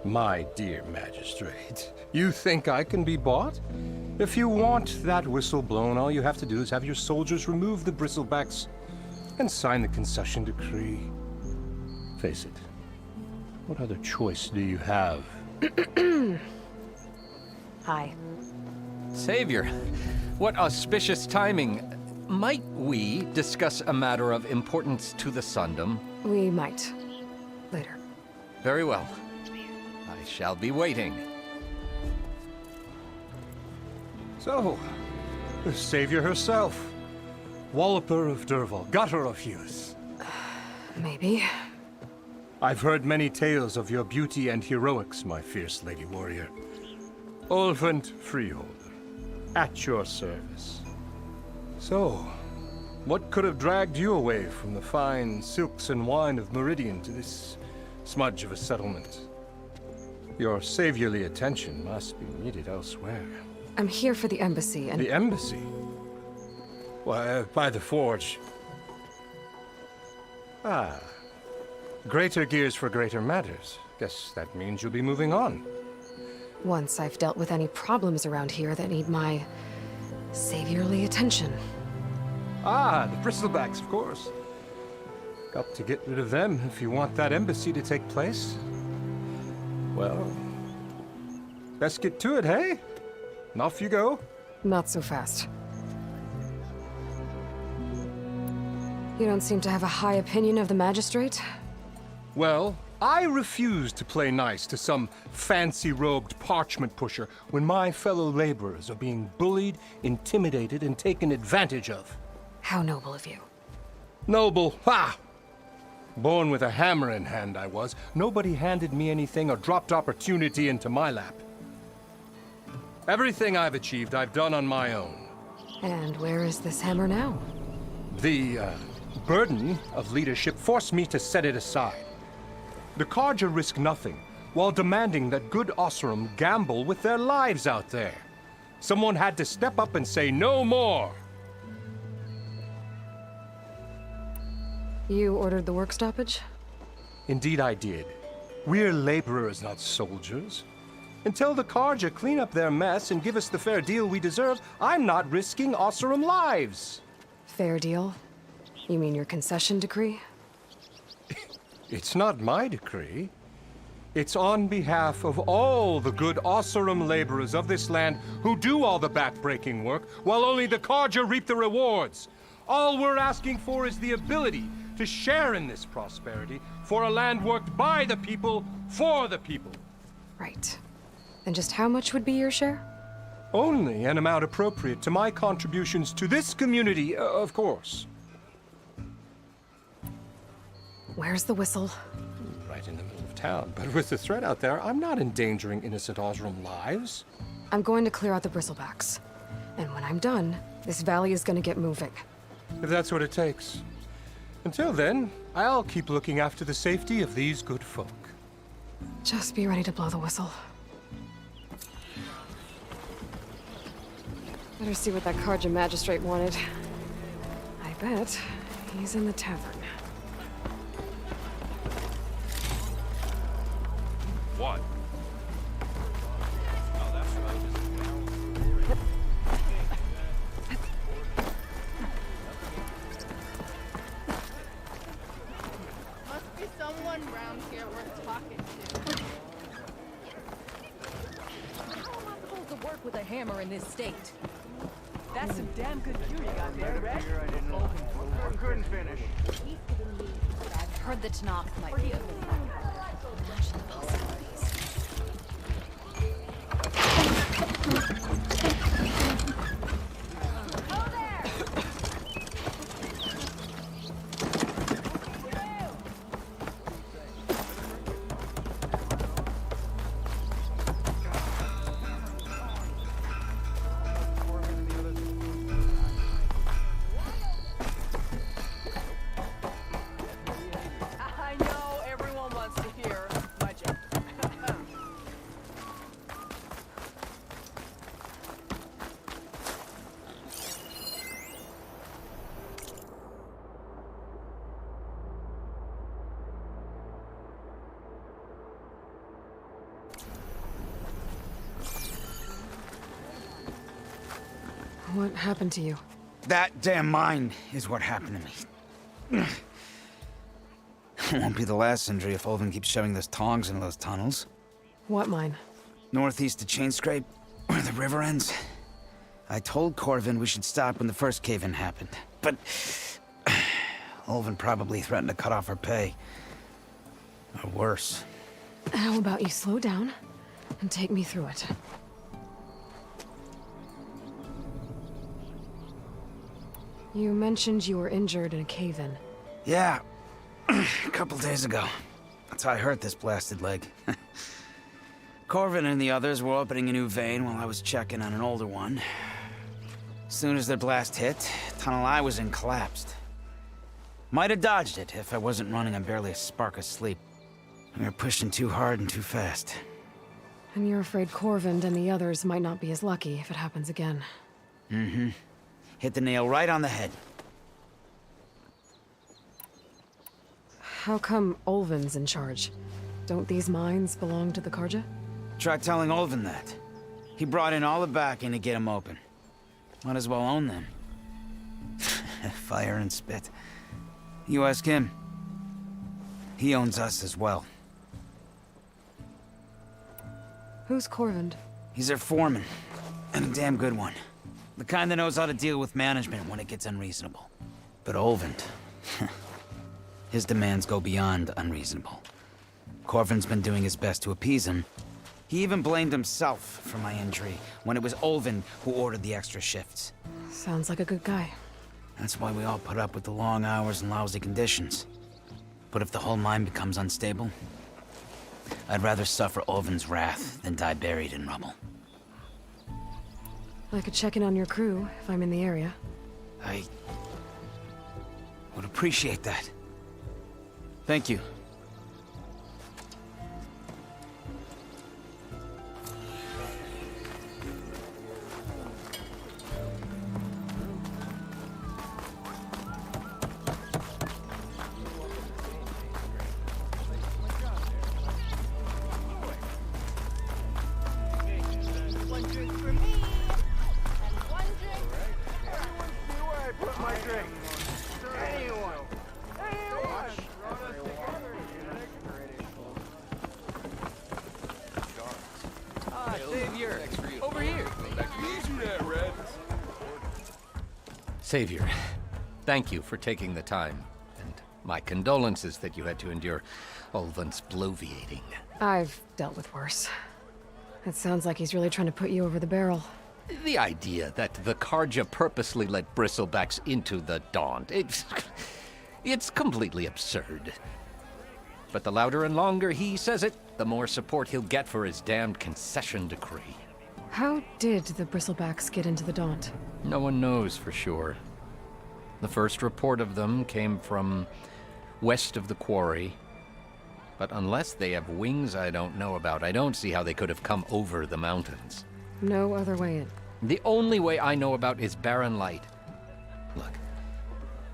My dear magistrate, you think I can be bought? If you want that whistle blown, all you have to do is have your soldiers remove the bristlebacks and sign the concession decree. Face it, what other choice do you have? Hi. Savior, what auspicious timing. Might we discuss a matter of importance to the Sundom? We might. Later. Very well. I shall be waiting. So, the savior herself. Walloper of Derval, gutter of youth. Maybe. I've heard many tales of your beauty and heroics, my fierce lady warrior. Ulvent Freeholder, at your service. So, what could have dragged you away from the fine silks and wine of Meridian to this smudge of a settlement? Your saviorly attention must be needed elsewhere. I'm here for the embassy and... The embassy? Why, by the forge. Ah. Greater gears for greater matters. Guess that means you'll be moving on. Once I've dealt with any problems around here that need my... saviorly attention. Ah, the bristlebacks, of course. Got to get rid of them if you want that embassy to take place. Well, best get to it, hey? And off you go. Not so fast. You don't seem to have a high opinion of the magistrate? Well, I refuse to play nice to some fancy-robed parchment pusher when my fellow laborers are being bullied, intimidated, and taken advantage of. How noble of you. Noble, ha! Born with a hammer in hand, I was. Nobody handed me anything or dropped opportunity into my lap. Everything I've achieved, I've done on my own. And where is this hammer now? The burden of leadership forced me to set it aside. The Carja risk nothing, while demanding that good Oseram gamble with their lives out there. Someone had to step up and say no more. You ordered the work stoppage? Indeed I did. We're laborers, not soldiers. Until the Carja clean up their mess and give us the fair deal we deserve, I'm not risking Oseram lives. Fair deal? You mean your concession decree? It's not my decree. It's on behalf of all the good Oseram laborers of this land who do all the back-breaking work, while only the Carja reap the rewards. All we're asking for is the ability to share in this prosperity for a land worked by the people, for the people. Right. And just how much would be your share? Only an amount appropriate to my contributions to this community, of course. Where's the whistle? Right in the middle of town. But with the threat out there, I'm not endangering innocent Oseram lives. I'm going to clear out the bristlebacks. And when I'm done, this valley is going to get moving. If that's what it takes. Until then, I'll keep looking after the safety of these good folk. Just be ready to blow the whistle. Better see what that Carja magistrate wanted. I bet he's in the tavern. What? Must be someone around here worth talking to. How am I supposed to work with a hammer in this state? That's some damn good gear you got there, Red. Couldn't finish. I've heard the Tanakh might be open. Imagine the possibilities. I know everyone wants What happened to you? That damn mine is what happened to me. It won't be the last injury if Ulvin keeps shoving those tongs into those tunnels. What mine? Northeast of Chainscrape, where the river ends. I told Corvin we should stop when the first cave-in happened, but Ulvin probably threatened to cut off our pay. Or worse. How about you slow down and take me through it? You mentioned you were injured in a cave-in. Yeah, a couple days ago. That's how I hurt this blasted leg. Corvin and the others were opening a new vein while I was checking on an older one. As soon as their blast hit, the tunnel I was in collapsed. Might have dodged it if I wasn't running on barely a spark of sleep. We were pushing too hard and too fast. And you're afraid Corvind and the others might not be as lucky if it happens again. Mm-hmm. Hit the nail right on the head. How come Ulvin's in charge? Don't these mines belong to the Karja? Try telling Ulvin that. He brought in all the backing to get them open. Might as well own them. Fire and spit. You ask him. He owns us as well. Who's Corvind? He's their foreman. And a damn good one. The kind that knows how to deal with management when it gets unreasonable. But Ulvin... his demands go beyond unreasonable. Corvin's been doing his best to appease him. He even blamed himself for my injury when it was Ulvin who ordered the extra shifts. Sounds like a good guy. That's why we all put up with the long hours and lousy conditions. But if the whole mine becomes unstable, I'd rather suffer Ulvin's wrath than die buried in rubble. I could check in on your crew if I'm in the area. I would appreciate that. Thank you. One drink for me, and one drink See where I put my drink. Anyone. Ah, Savior! Over here! Easy there, Red. Savior, thank you for taking the time. And my condolences that you had to endure Ulvin's bloviating. I've dealt with worse. It sounds like he's really trying to put you over the barrel. The idea that the Karja purposely let bristlebacks into the Daunt, it's completely absurd. But the louder and longer he says it, the more support he'll get for his damned concession decree. How did the Bristlebacks get into the Daunt? No one knows for sure. The first report of them came from west of the quarry. But unless they have wings I don't know about, I don't see how they could have come over the mountains. No other way in. The only way I know about is Barren Light. Look,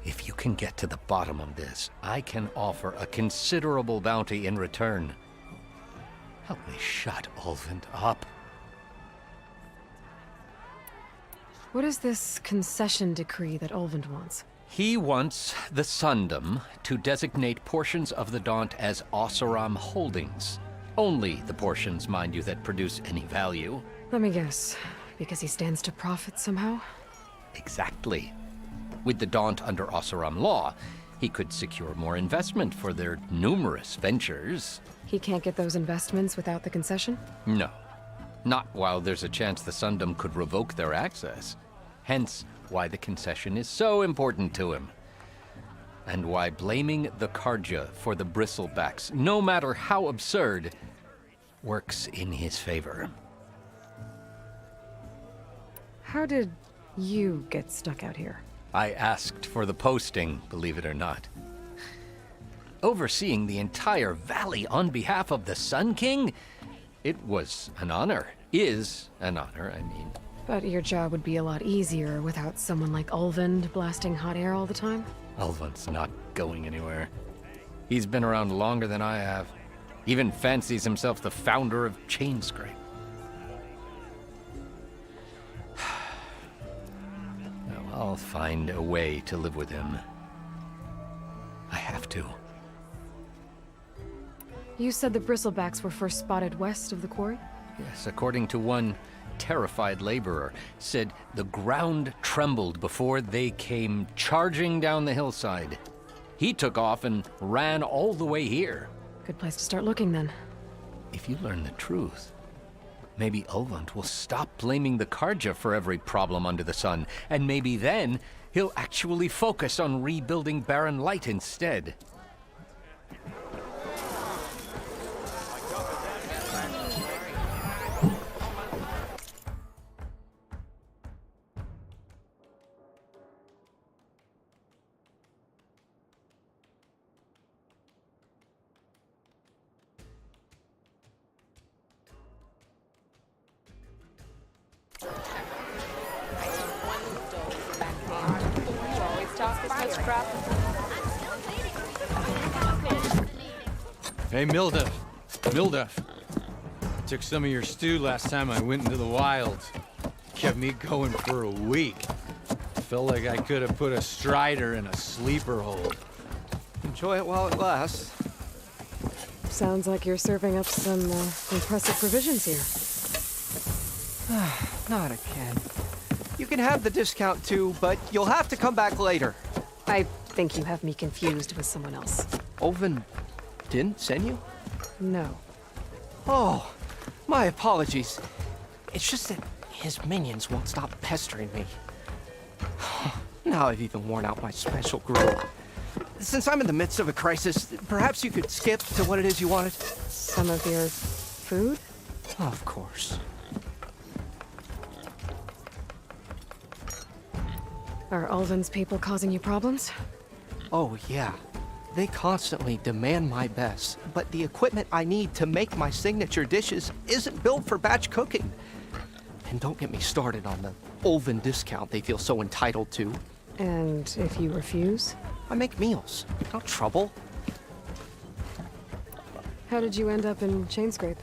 if you can get to the bottom of this, I can offer a considerable bounty in return. Help me shut Ulvin up. What is this concession decree that Ulvin wants? He wants the Sundom to designate portions of the Daunt as Oseram holdings. Only the portions, mind you, that produce any value. Let me guess. Because he stands to profit somehow? Exactly. With the Daunt under Oseram law, he could secure more investment for their numerous ventures. He can't get those investments without the concession? No. Not while there's a chance the Sundom could revoke their access. Hence, why the concession is so important to him. And why blaming the Karja for the Bristlebacks, no matter how absurd, works in his favor. How did you get stuck out here? I asked for the posting, believe it or not. Overseeing the entire valley on behalf of the Sun King? It was an honor. Is an honor, I mean. But your job would be a lot easier without someone like Ulvin blasting hot air all the time? Ulvin's not going anywhere. He's been around longer than I have. Even fancies himself the founder of Chainscrape. I'll find a way to live with him. I have to. You said the bristlebacks were first spotted west of the quarry? Yes, according to one terrified laborer, said the ground trembled before they came charging down the hillside. He took off and ran all the way here. Good place to start looking, then. If you learn the truth, maybe Ulvund will stop blaming the Karja for every problem under the sun, and maybe then he'll actually focus on rebuilding Barren Light instead. Hey, Mildef. Mildef. I took some of your stew last time I went into the wilds. Kept me going for a week. Felt like I could have put a strider in a sleeper hold. Enjoy it while it lasts. Sounds like you're serving up some impressive provisions here. Not again. You can have the discount too, but you'll have to come back later. I think you have me confused with someone else. Olvin didn't send you? No. Oh, my apologies. It's just that his minions won't stop pestering me. Now I've even worn out my special grill. Since I'm in the midst of a crisis, perhaps you could skip to what it is you wanted? Some of your food? Of course. Are Ulvin's people causing you problems? Oh, yeah. They constantly demand my best, but the equipment I need to make my signature dishes isn't built for batch cooking. And don't get me started on the Ulvin discount they feel so entitled to. And if you refuse? I make meals, no trouble. How did you end up in Chainscrape?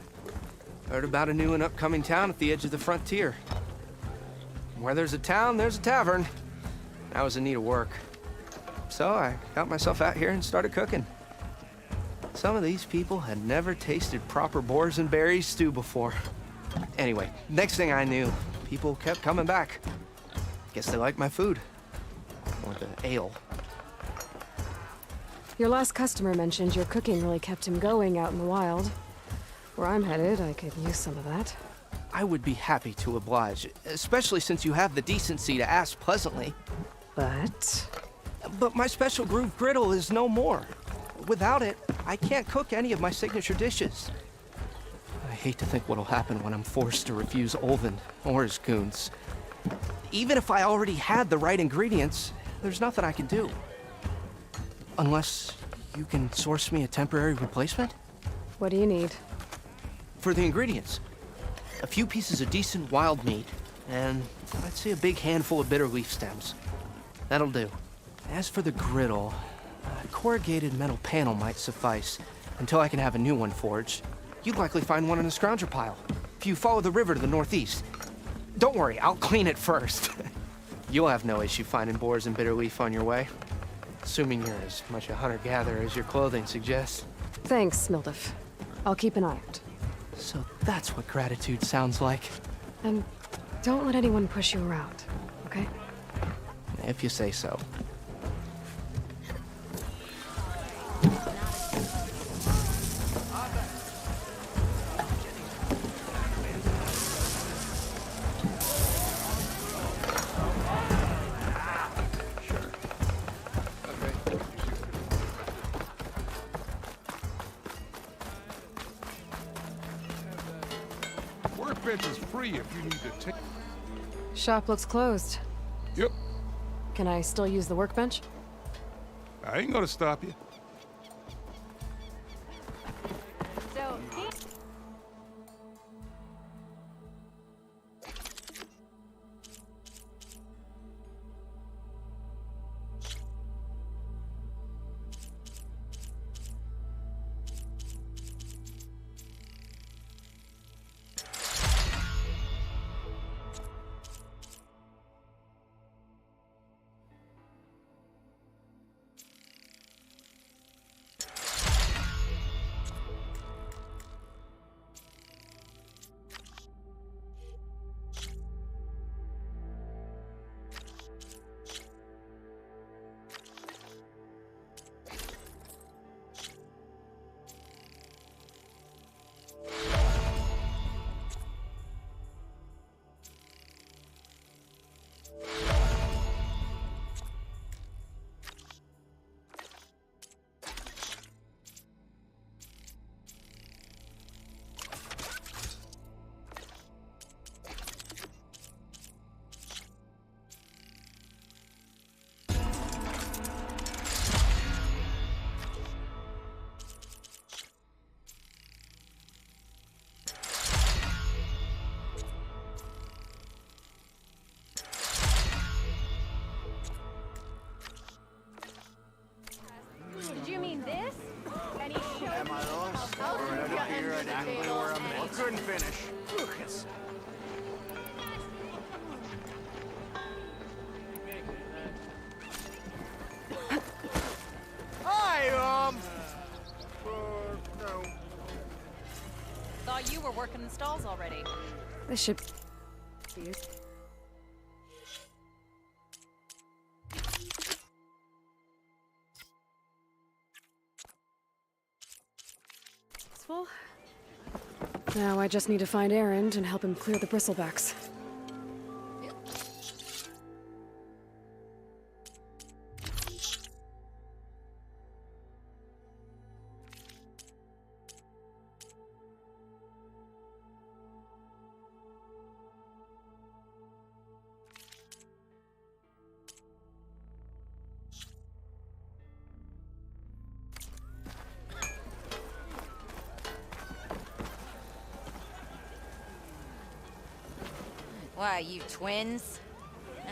Heard about a new and upcoming town at the edge of the frontier. Where there's a town, there's a tavern. I was in need of work. So I got myself out here and started cooking. Some of these people had never tasted proper boars and berries stew before. Anyway, next thing I knew, people kept coming back. Guess they liked my food. Or the ale. Your last customer mentioned your cooking really kept him going out in the wild. Where I'm headed, I could use some of that. I would be happy to oblige, especially since you have the decency to ask pleasantly. But my special groove griddle is no more. Without it, I can't cook any of my signature dishes. I hate to think what'll happen when I'm forced to refuse Ulvin or his goons. Even if I already had the right ingredients, there's nothing I can do. Unless you can source me a temporary replacement? What do you need? For the ingredients, a few pieces of decent wild meat, and I'd say a big handful of bitter leaf stems. That'll do. As for the griddle, a corrugated metal panel might suffice until I can have a new one forged. You'd likely find one in a scrounger pile, if you follow the river to the northeast. Don't worry, I'll clean it first. You'll have no issue finding boars and bitter leaf on your way. Assuming you're as much a hunter-gatherer as your clothing suggests. Thanks, Mildef. I'll keep an eye out. So that's what gratitude sounds like. And don't let anyone push you around, okay? If you say so. Workbench is free if you need to take. Shop looks closed. Yep, Can I still use the workbench? I ain't gonna stop you. So, Couldn't finish. Lucas. Hi, no. Thought you were working the stalls already. This should be useful. Now I just need to find Erend and help him clear the bristlebacks. Why, you twins?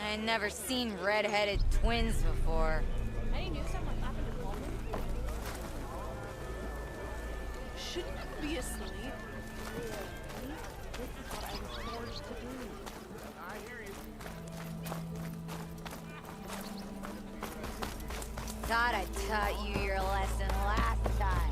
I never seen red-headed twins before. Any news on what happened to Coleman? Shouldn't you be asleep? This is what I was forced to do. I hear you. Thought I taught you your lesson last time.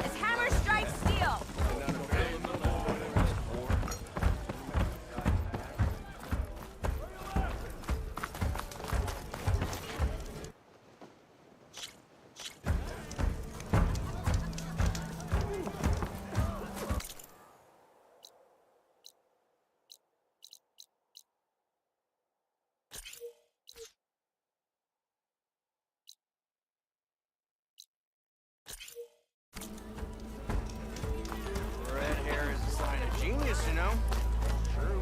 This hammer strikes steel. Red hair is a sign of genius, you know? True.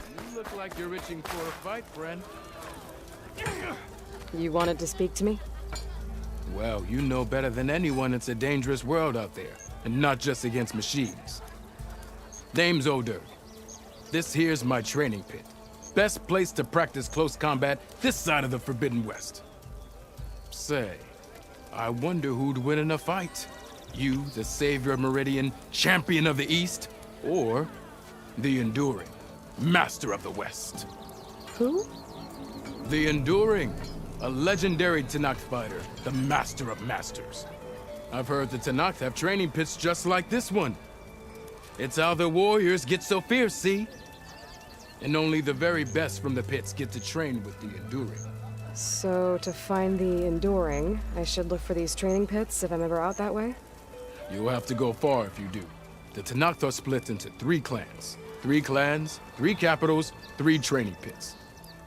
You look like you're itching for a fight, friend. You wanted to speak to me? Well, you know better than anyone it's a dangerous world out there, and not just against machines. Name's Odur. This here's my training pit. Best place to practice close combat this side of the Forbidden West. Say, I wonder who'd win in a fight. You, the savior of Meridian, champion of the East, or the Enduring, master of the West. Who? The Enduring, a legendary Tenakth fighter, the master of masters. I've heard the Tenakth have training pits just like this one. It's how the warriors get so fierce, see? And only the very best from the pits get to train with the Enduring. So, to find the Enduring, I should look for these training pits if I'm ever out that way? You'll have to go far if you do. The Tenakth are split into 3 clans. 3 clans, 3 capitals, 3 training pits.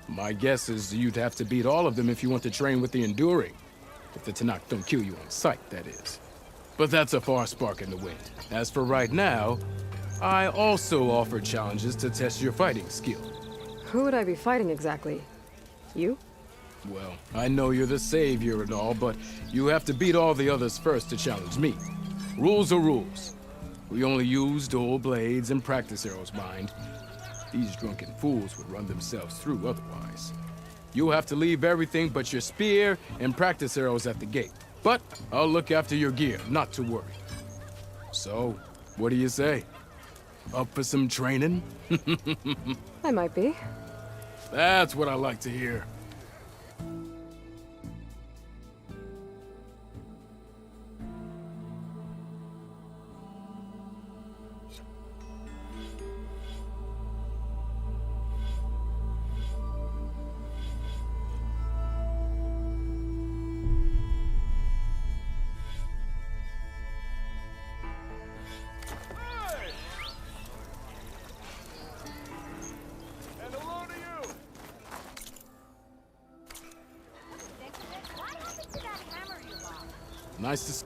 My guess is you'd have to beat all of them if you want to train with the Enduring. If the Tenakth don't kill you on sight, that is. But that's a far spark in the wind. As for right now, I also offer challenges to test your fighting skill. Who would I be fighting exactly? You? Well, I know you're the savior and all, but you have to beat all the others first to challenge me. Rules are rules. We only use dual blades and practice arrows, mind. These drunken fools would run themselves through otherwise. You'll have to leave everything but your spear and practice arrows at the gate. But I'll look after your gear, not to worry. So, what do you say? Up for some training? I might be. That's what I like to hear. Nice to see.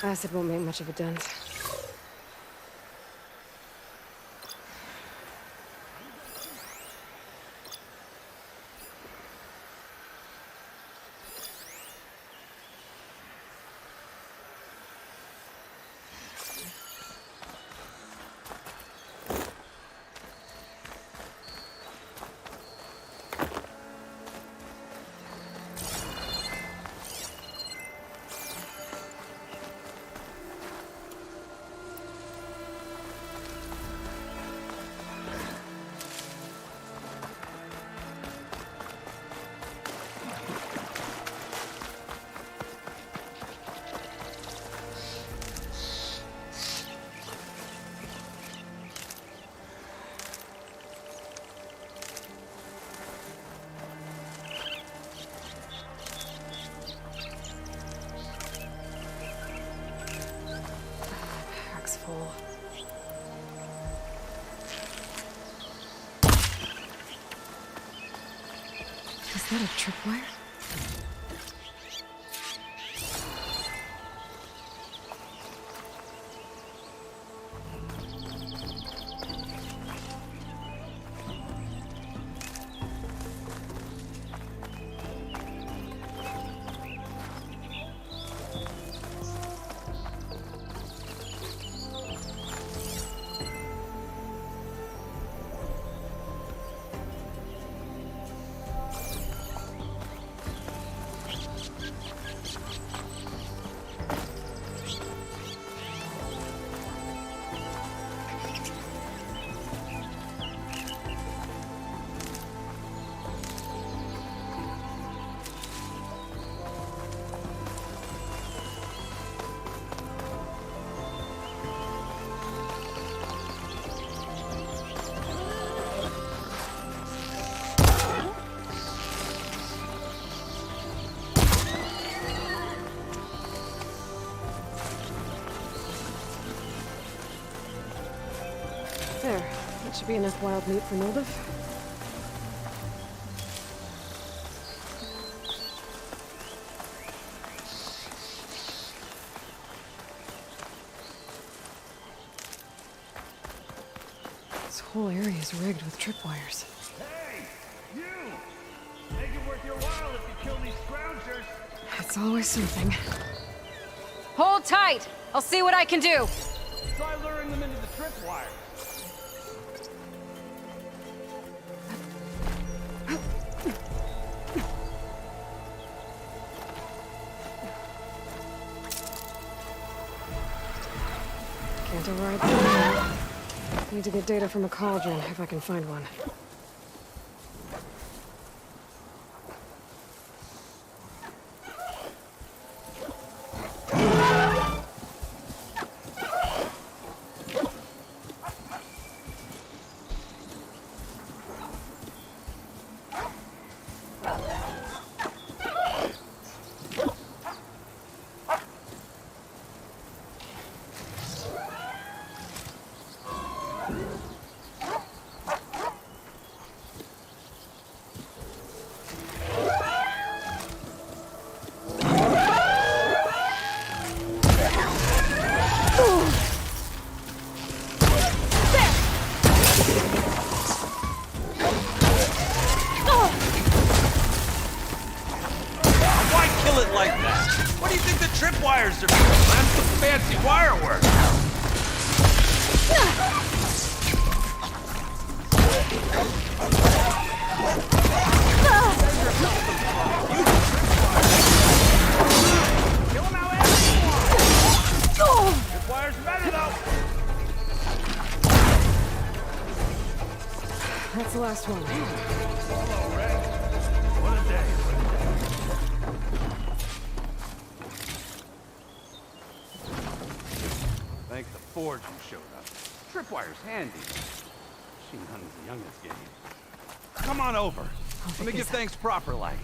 Acid won't make much of a dent. Pack's full. Is that a tripwire? There. That should be enough wild meat for Nildiv. This whole area is rigged with tripwires. Hey! You! Make it worth your while if you kill these scroungers! It's always something. Hold tight! I'll see what I can do! Try luring them into the tripwire. Can't override that. Need to get data from a cauldron, if I can find one. that's the last one. Hello, Red. What a day. Thank the Forge you showed up. Tripwire's handy. Machine hunting's the youngest game. Come on over. Let me give thanks proper like.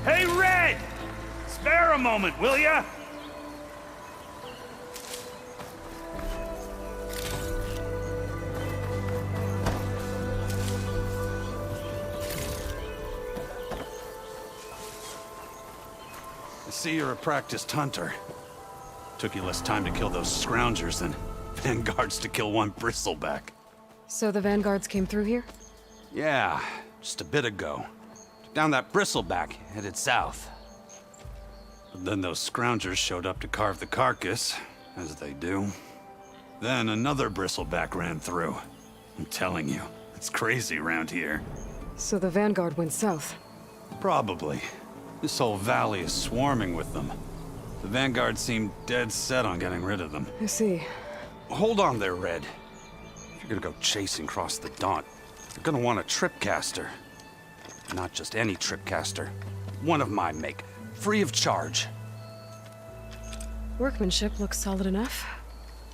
Hey, Red! Spare a moment, will ya? I see you're a practiced hunter. Took you less time to kill those scroungers than vanguards to kill one bristleback. So the vanguards came through here? Yeah, just a bit ago. Took down that bristleback, headed south. But then those scroungers showed up to carve the carcass, as they do. Then another bristleback ran through. I'm telling you, it's crazy around here. So the vanguard went south. Probably. This whole valley is swarming with them. The vanguard seemed dead set on getting rid of them. I see. Hold on there, Red. If you're gonna go chasing across the Daunt, you're gonna want a tripcaster. Not just any tripcaster. One of my make. Free of charge. Workmanship looks solid enough.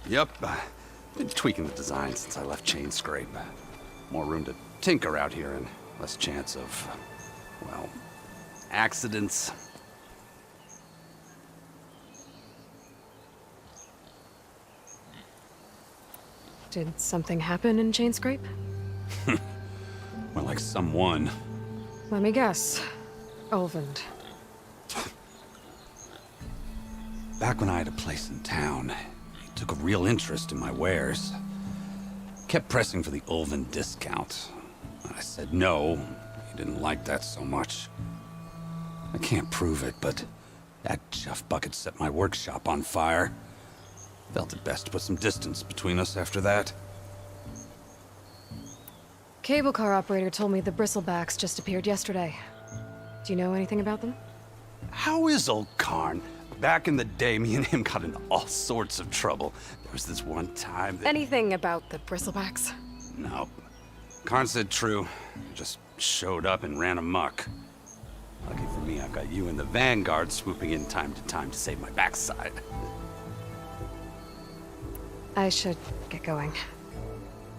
Yep. Been tweaking the design since I left Chain Scrape. More room to tinker out here and less chance of, well, accidents. Did something happen in Chainscrape? More like someone. Let me guess. Ulvund. Back when I had a place in town, he took a real interest in my wares. Kept pressing for the Ulvund discount. I said no. He didn't like that so much. I can't prove it, but that chuff bucket set my workshop on fire. Felt it best to put some distance between us after that. Cable car operator told me the bristlebacks just appeared yesterday. Do you know anything about them? How is old Karn? Back in the day, me and him got into all sorts of trouble. There was this one time that... Anything about the bristlebacks? No. Karn said true. Just showed up and ran amok. Lucky for me, I've got you and the Vanguard swooping in time to save my backside. I should get going.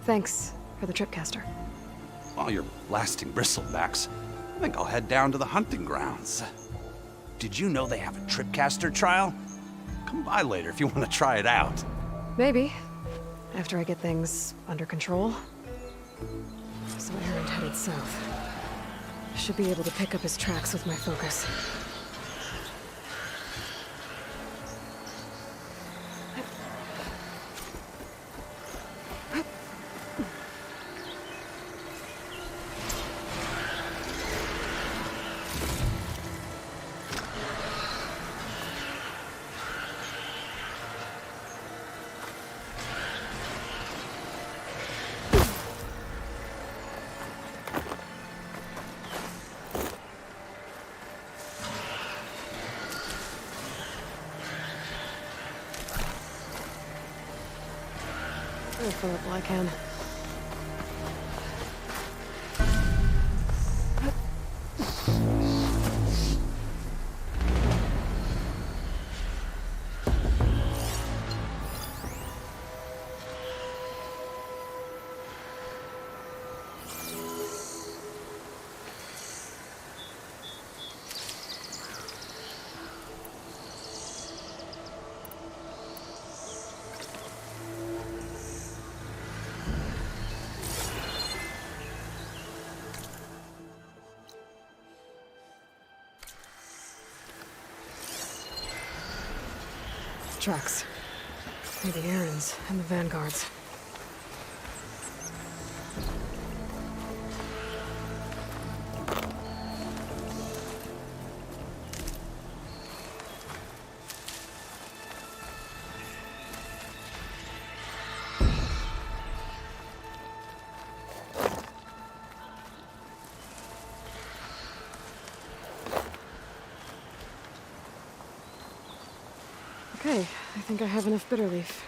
Thanks for the tripcaster. While you're blasting bristlebacks, I think I'll head down to the hunting grounds. Did you know they have a tripcaster trial? Come by later if you want to try it out. Maybe. After I get things under control. So Erend headed south. Should be able to pick up his tracks with my focus. I'll fill up while I can. Tracks. Maybe Erend's and the Vanguard's. I think I have enough bitter leaf.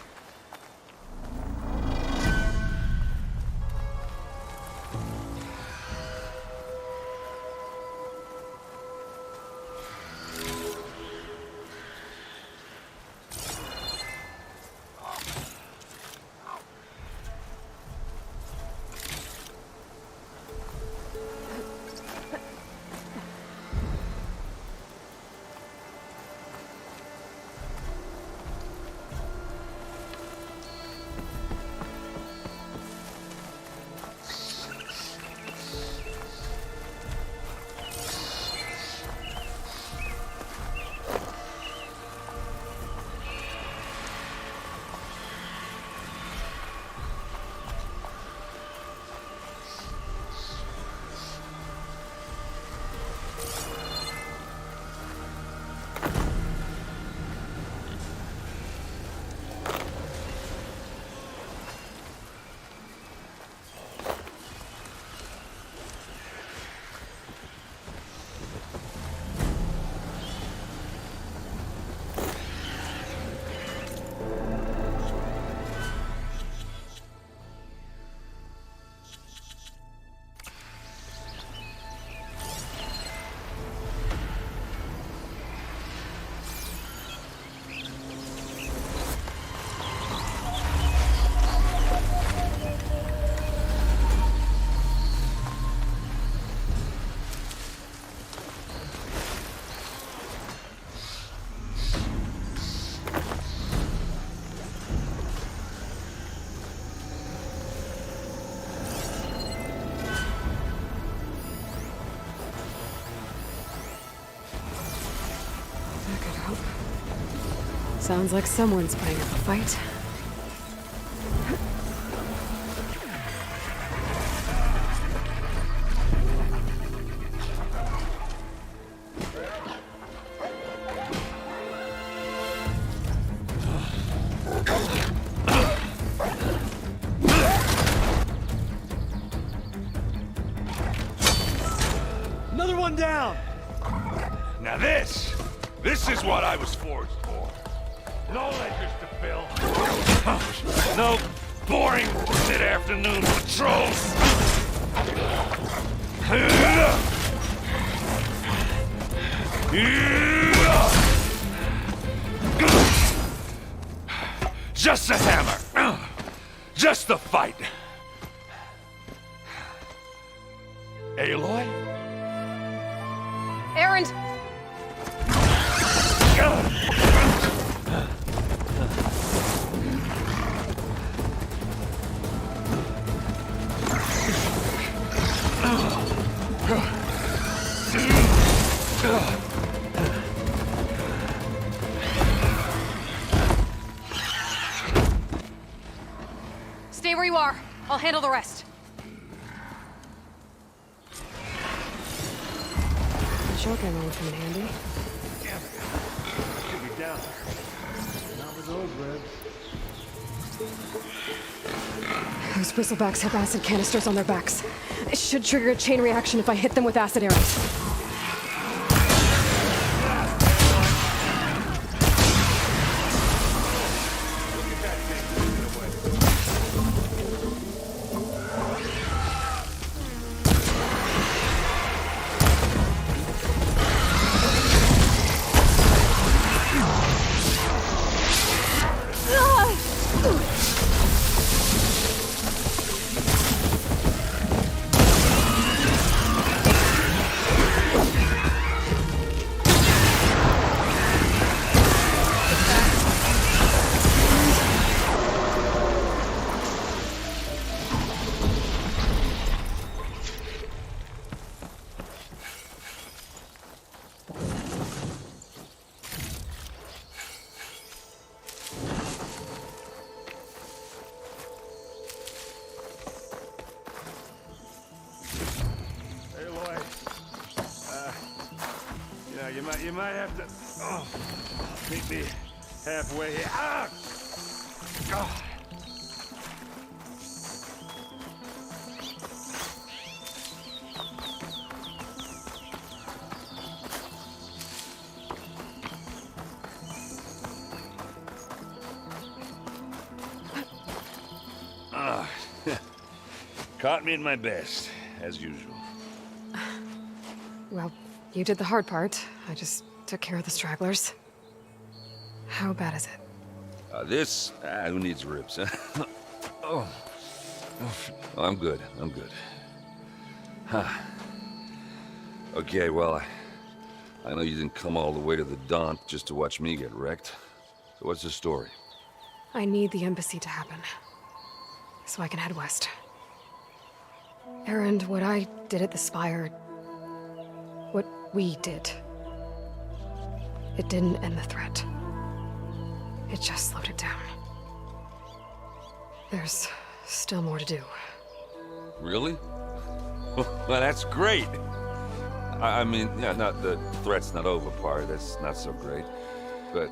Sounds like someone's putting up a fight. Another one down! Now this is what I was forged for. No ledgers to fill. No boring mid-afternoon patrols. Just a hammer. Just the fight. Aloy? Erend! Stay where you are. I'll handle the rest. The shotgun would come in handy. Should be down. Not with those ribs. Those bristlebacks have acid canisters on their backs. It should trigger a chain reaction if I hit them with acid arrows. You might have to meet me halfway here. Ah! God. Caught me at my best, as usual. Well, you did the hard part. I just took care of the stragglers. How bad is it? Who needs ribs, huh? Oh. Oh, I'm good. I'm good. Huh. Okay, well, I know you didn't come all the way to the Daunt just to watch me get wrecked. So what's the story? I need the embassy to happen, so I can head west. Erend, what I did at the Spire, what we did, it didn't end the threat. It just slowed it down. There's still more to do. Really? Well, that's great. I mean, yeah, not the threat's not over part. That's not so great. But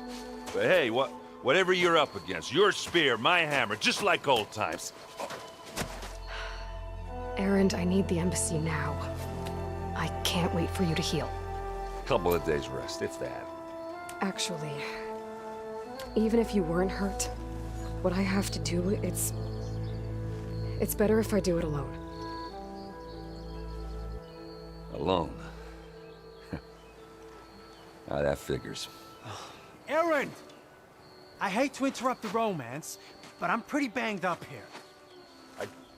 hey, whatever you're up against, your spear, my hammer, just like old times. Erend, I need the embassy now. I can't wait for you to heal. Couple of days rest, if that. Actually, even if you weren't hurt, what I have to do, it's better if I do it alone. Alone? Ah, that figures. Erend! I hate to interrupt the romance, but I'm pretty banged up here.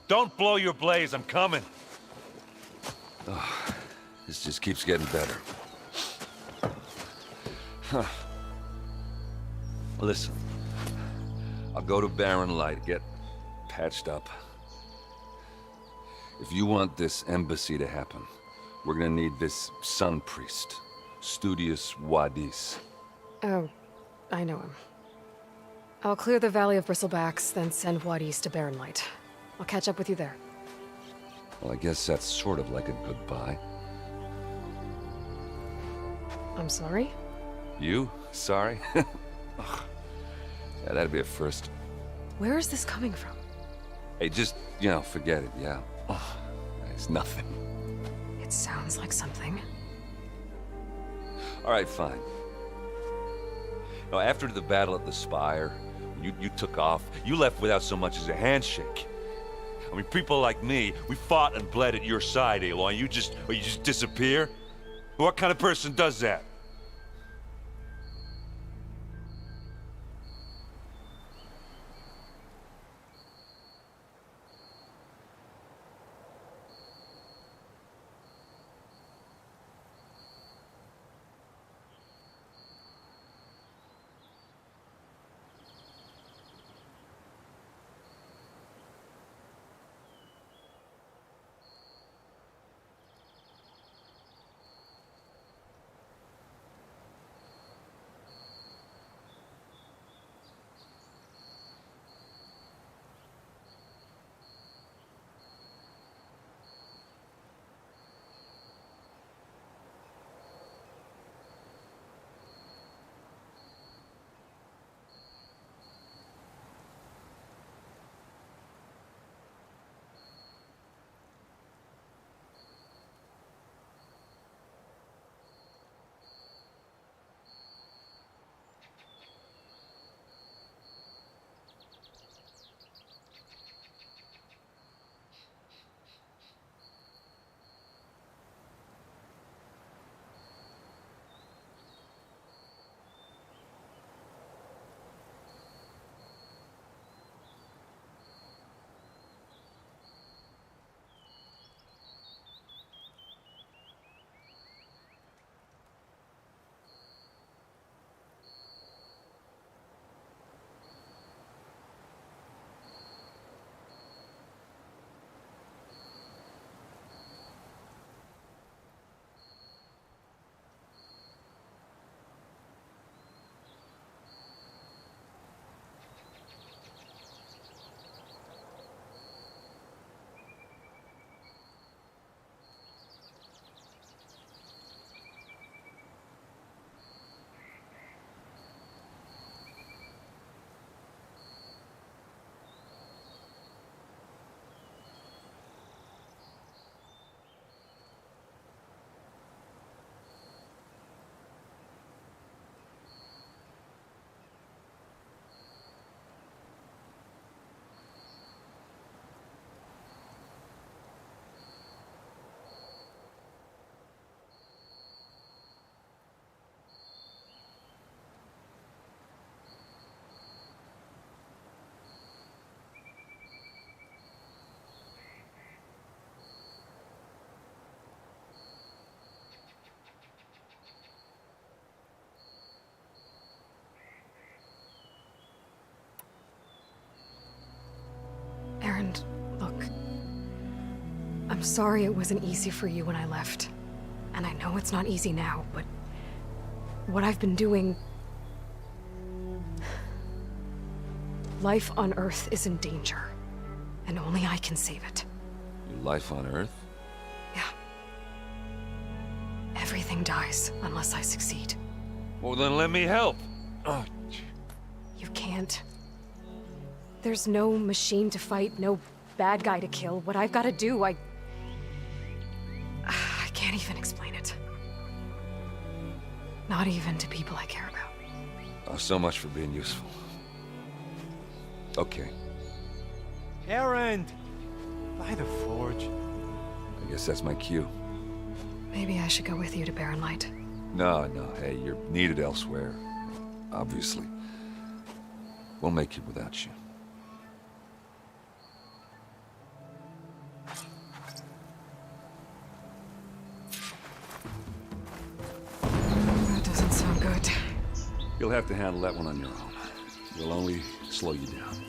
Don't blow your blaze, I'm coming. Oh, this just keeps getting better. Huh. Listen, I'll go to Barren Light, get patched up. If you want this embassy to happen, we're gonna need this sun priest, Studius Wadis. Oh, I know him. I'll clear the Valley of Bristlebacks, then send Wadis to Barren Light. I'll catch up with you there. Well, I guess that's sort of like a goodbye. I'm sorry? You? Sorry? Ugh. Yeah, that'd be a first. Where is this coming from? Hey, just, forget it, yeah? Ugh. It's nothing. It sounds like something. All right, fine. Now, after the battle at the Spire, you took off. You left without so much as a handshake. I mean, people like me, we fought and bled at your side, Aloy. You just disappear? What kind of person does that? I'm sorry it wasn't easy for you when I left. And I know it's not easy now, but what I've been doing... Life on Earth is in danger, and only I can save it. Your life on Earth? Yeah. Everything dies unless I succeed. Well, then let me help. Oh, You can't. There's no machine to fight, no bad guy to kill. What I've got to do, I can't even explain it. Not even to people I care about. oh, so much for being useful. Okay, Erend! By the forge. I guess that's my cue. Maybe I should go with you to Barren Light. No, hey, you're needed elsewhere. Obviously. We'll make it without you. That doesn't sound good. You'll have to handle that one on your own. We'll only slow you down.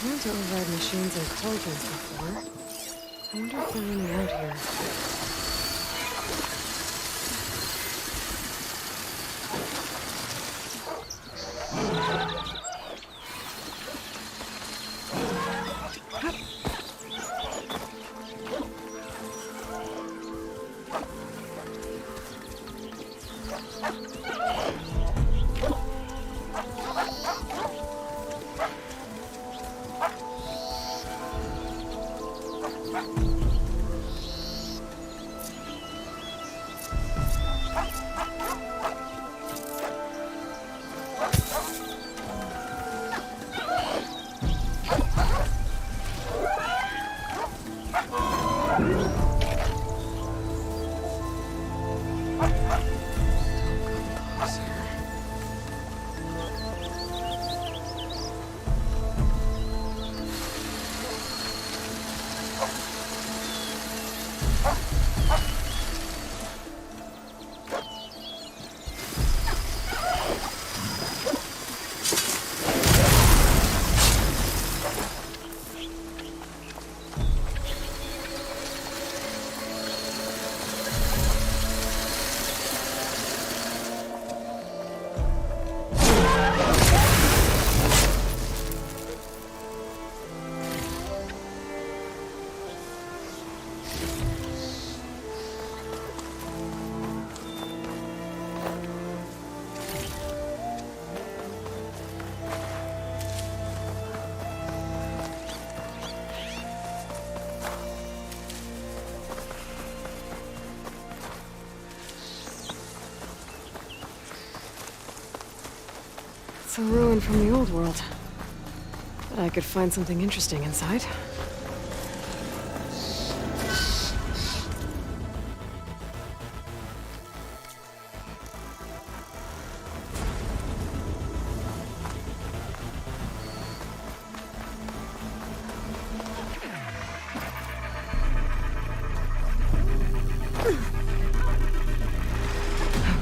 I've had to override machines and cauldrons before. I wonder if they're running out here. It's a ruin from the old world. But I could find something interesting inside.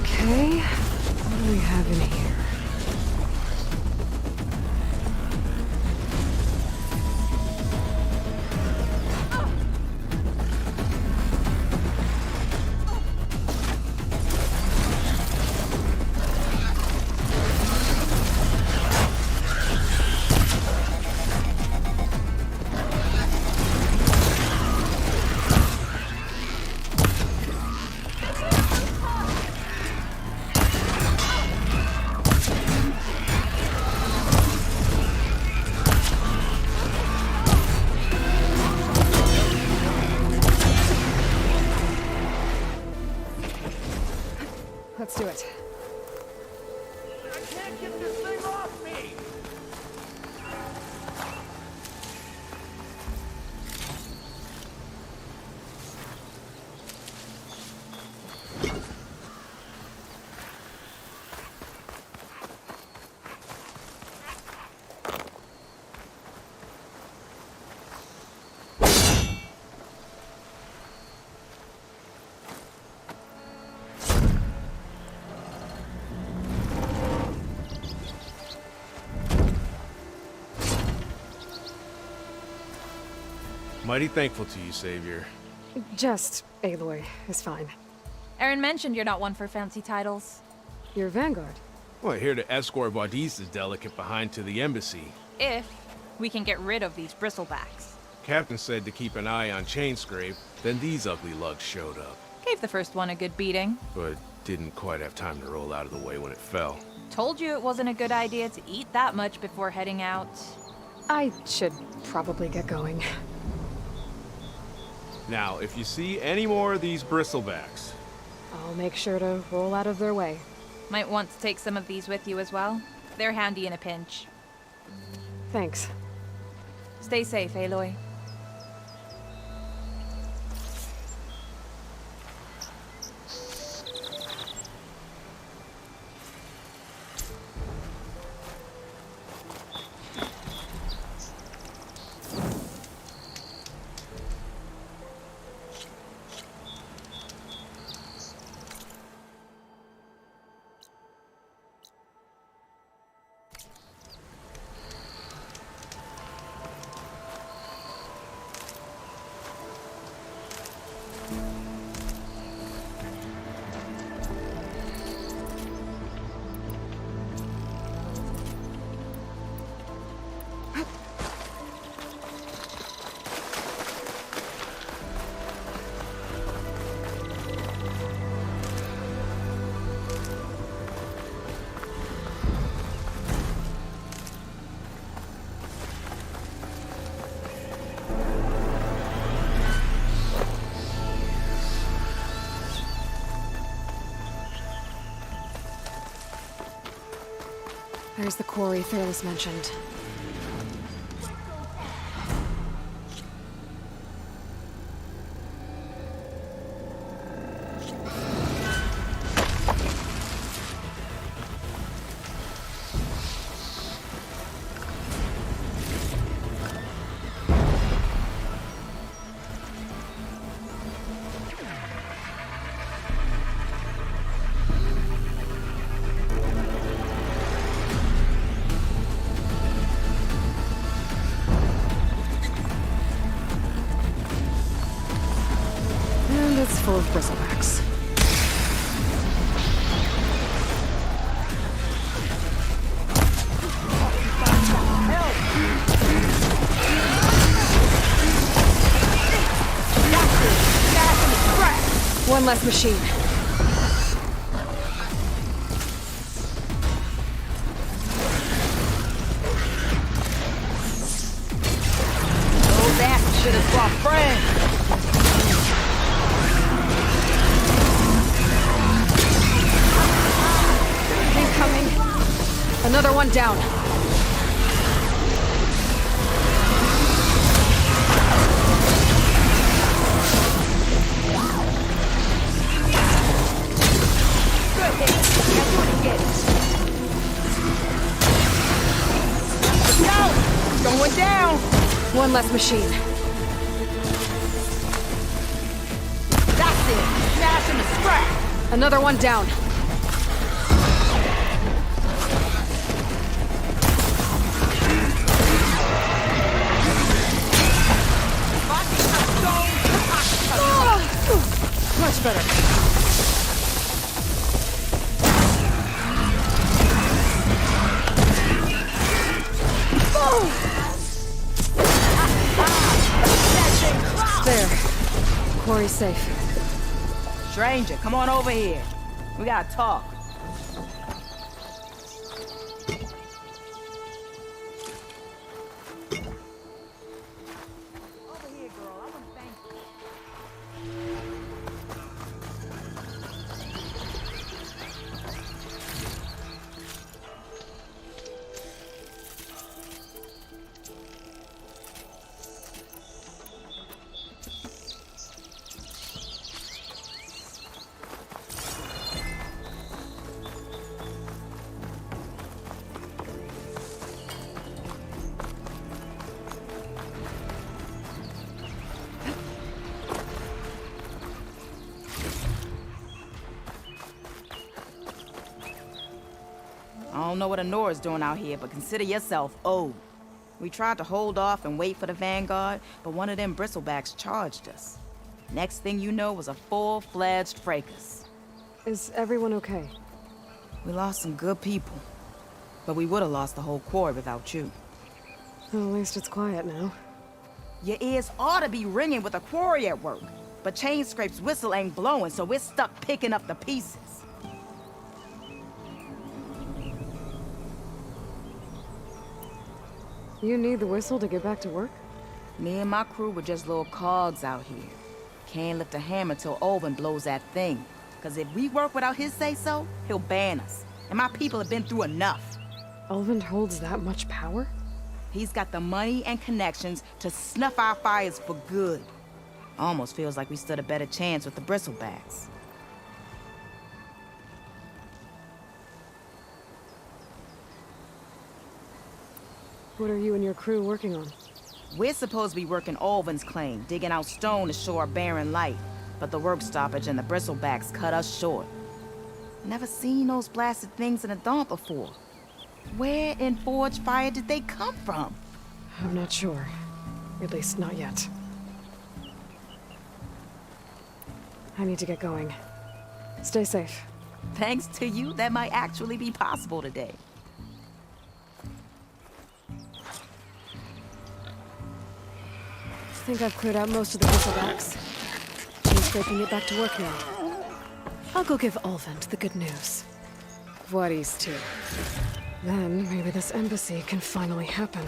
Okay, what do we have in here? Let's do it. I can't get this thing off me! Mighty thankful to you, Savior. Just Aloy is fine. Aaron mentioned you're not one for fancy titles. You're Vanguard. Well, here to escort Wadis's delicate behind to the embassy. If we can get rid of these bristlebacks. Captain said to keep an eye on Chainscrape, then these ugly lugs showed up. Gave the first one a good beating. But didn't quite have time to roll out of the way when it fell. Told you it wasn't a good idea to eat that much before heading out. I should probably get going. Now, if you see any more of these bristlebacks... I'll make sure to roll out of their way. Might want to take some of these with you as well. They're handy in a pinch. Thanks. Stay safe, Aloy. There's the quarry Fearless mentioned. It's full of bristlebacks. One less machine. Those asses should have brought friends. Incoming. Another one down. Going down! One less machine. That's it! Smash him to scrap! Another one down. Much better. There. Quarry's safe. Stranger, come on over here. We gotta talk. I don't know what Honora's doing out here, but consider yourself owed. We tried to hold off and wait for the Vanguard, but one of them bristlebacks charged us. Next thing you know was a full-fledged fracas. Is everyone okay? We lost some good people, but we would have lost the whole quarry without you. Well, at least it's quiet now. Your ears ought to be ringing with a quarry at work, but Chainscrape's whistle ain't blowing, so we're stuck picking up the pieces. You need the whistle to get back to work? Me and my crew were just little cogs out here. Can't lift a hammer till Olvin blows that thing. Cause if we work without his say-so, he'll ban us. And my people have been through enough. Olvin holds that much power? He's got the money and connections to snuff our fires for good. Almost feels like we stood a better chance with the bristlebacks. What are you and your crew working on? We're supposed to be working Olvin's claim, digging out stone to show our barren light. But the work stoppage and the bristlebacks cut us short. Never seen those blasted things in a Dawn before. Where in Forge Fire did they come from? I'm not sure. At least not yet. I need to get going. Stay safe. Thanks to you, that might actually be possible today. I think I've cleared out most of the bristlebacks. Chainscrape can get back to work now. I'll go give Olvin the good news. Voorhees too. Then maybe this embassy can finally happen.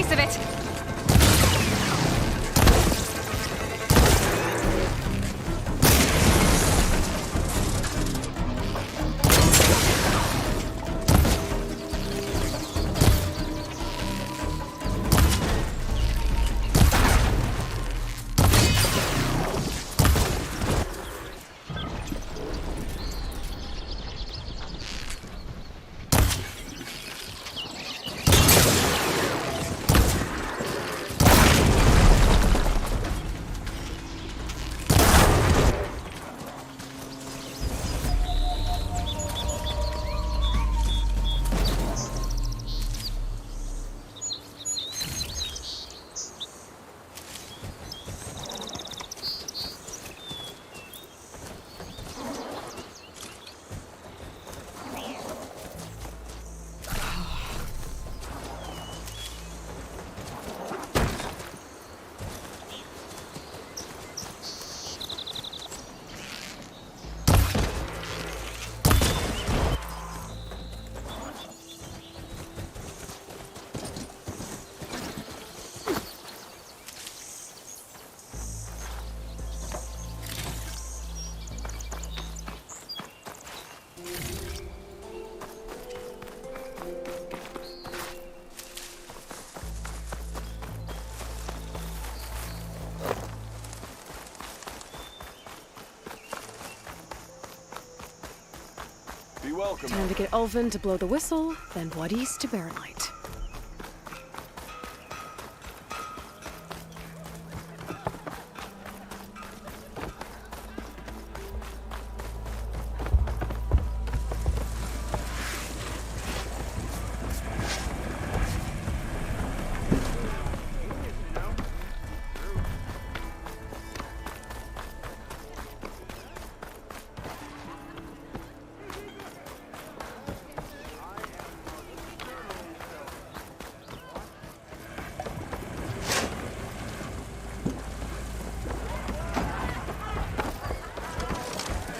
piece of it! Be welcome. Time to get Ulvin to blow the whistle, then Wadis to Barren Light.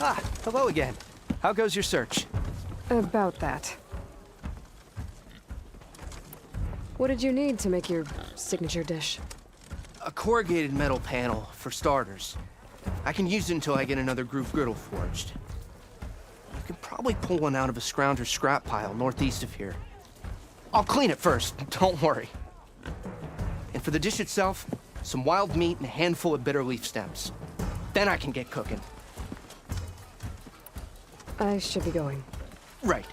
Ah, hello again. How goes your search? About that. What did you need to make your signature dish? A corrugated metal panel, for starters. I can use it until I get another groove griddle forged. You can probably pull one out of a scrounger scrap pile northeast of here. I'll clean it first, don't worry. And for the dish itself, some wild meat and a handful of bitter leaf stems. Then I can get cooking. I should be going. Right.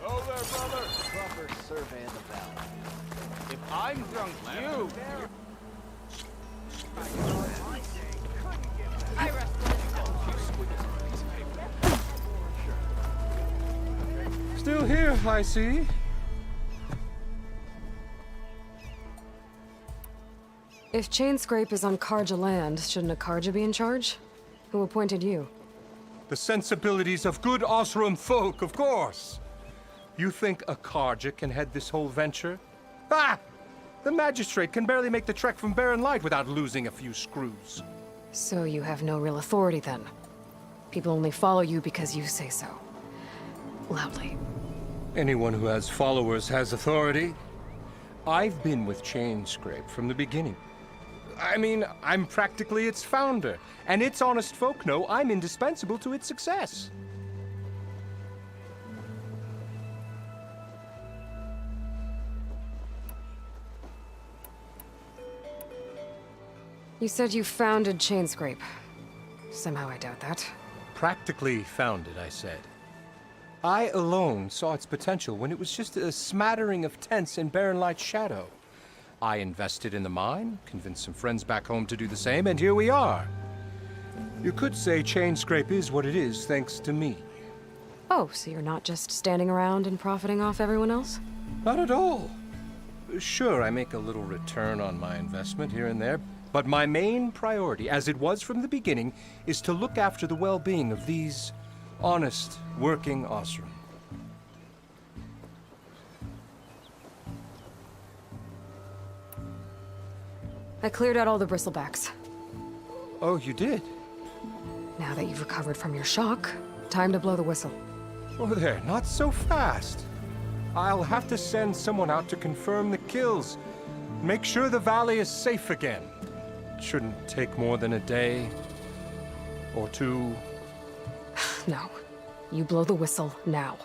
Oh there, brother. Proper survey of the valley. If I'm drunk, you. Still here, I see. If Chainscrape is on Karja land, shouldn't a Karja be in charge? Who appointed you? The sensibilities of good Osram folk, of course. You think a Karja can head this whole venture? Ah! The magistrate can barely make the trek from Barren Light without losing a few screws. So you have no real authority then? People only follow you because you say so. Loudly. Anyone who has followers has authority. I've been with Chainscrape from the beginning. I mean, I'm practically its founder, and its honest folk know I'm indispensable to its success. You said you founded Chainscrape. Somehow I doubt that. Practically founded, I said. I alone saw its potential when it was just a smattering of tents in Barren Light's shadow. I invested in the mine, convinced some friends back home to do the same, and here we are. You could say Chainscrape is what it is thanks to me. Oh, so you're not just standing around and profiting off everyone else? Not at all. Sure, I make a little return on my investment here and there, but my main priority, as it was from the beginning, is to look after the well-being of these honest, working Osram. I cleared out all the bristlebacks. Oh, you did? Now that you've recovered from your shock, time to blow the whistle. Oh there, not so fast. I'll have to send someone out to confirm the kills. Make sure the valley is safe again. It shouldn't take more than a day or two. No. You blow the whistle now.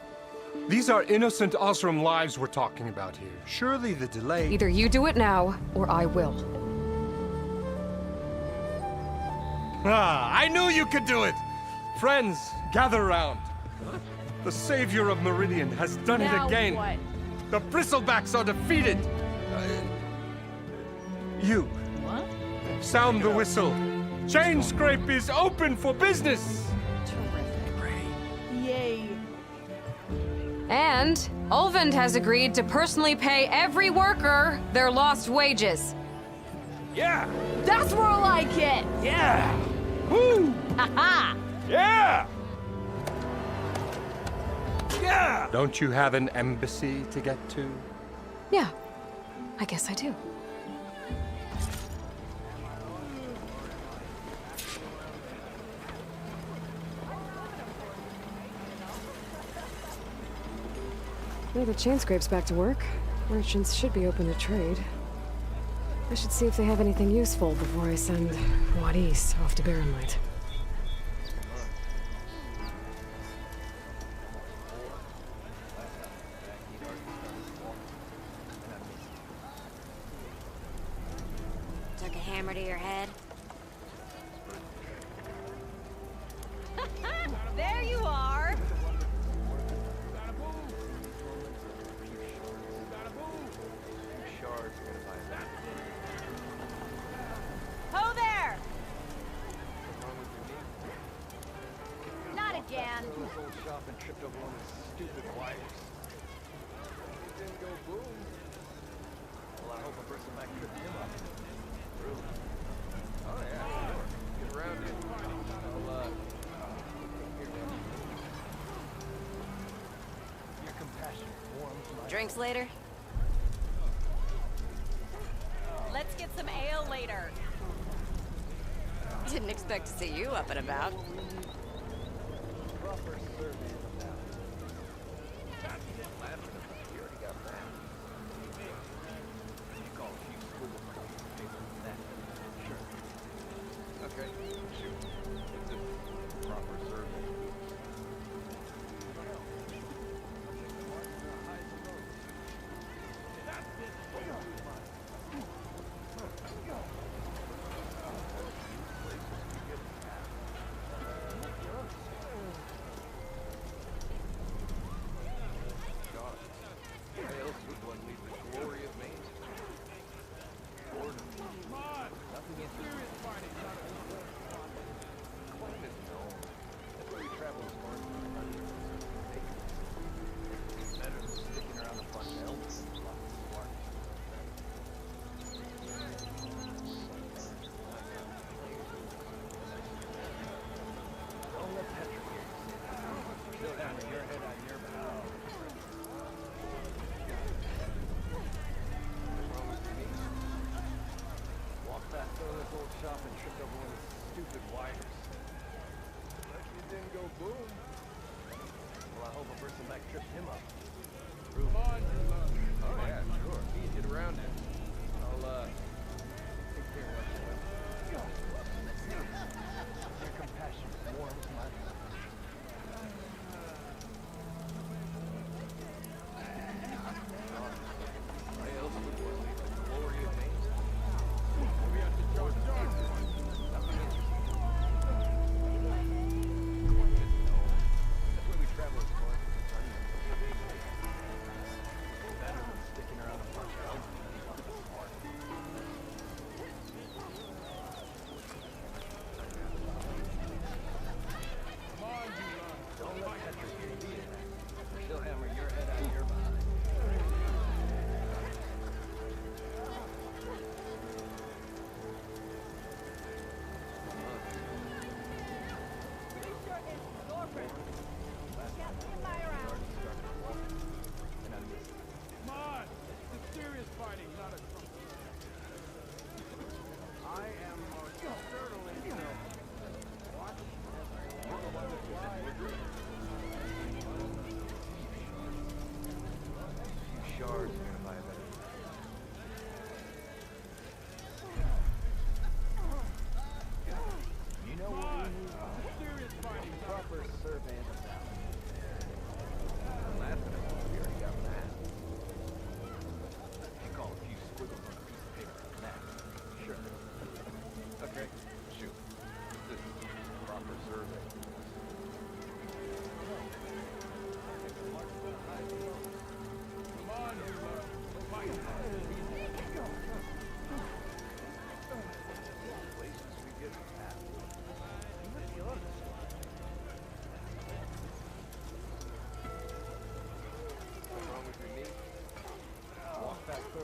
These are innocent Osram lives we're talking about here. Surely the delay... Either you do it now, or I will. Ah, I knew you could do it! Friends, gather round. The savior of Meridian has done Now it again. what? The Bristlebacks are defeated. You. What? Sound the whistle. Chainscrape is open for business. Yay. And Ulvund has agreed to personally pay every worker their lost wages. Yeah! That's more like it! Yeah! Woo! Haha! Yeah! Yeah! Don't you have an embassy to get to? Yeah, I guess I do. Now the Chainscrape's back to work. Merchants should be open to trade. I should see if they have anything useful before I send Wadis off to Barren Light. Took a hammer to your head? There you are! Ho there! Not again. Drinks later? Let's get some ale later. Didn't expect to see you up and about.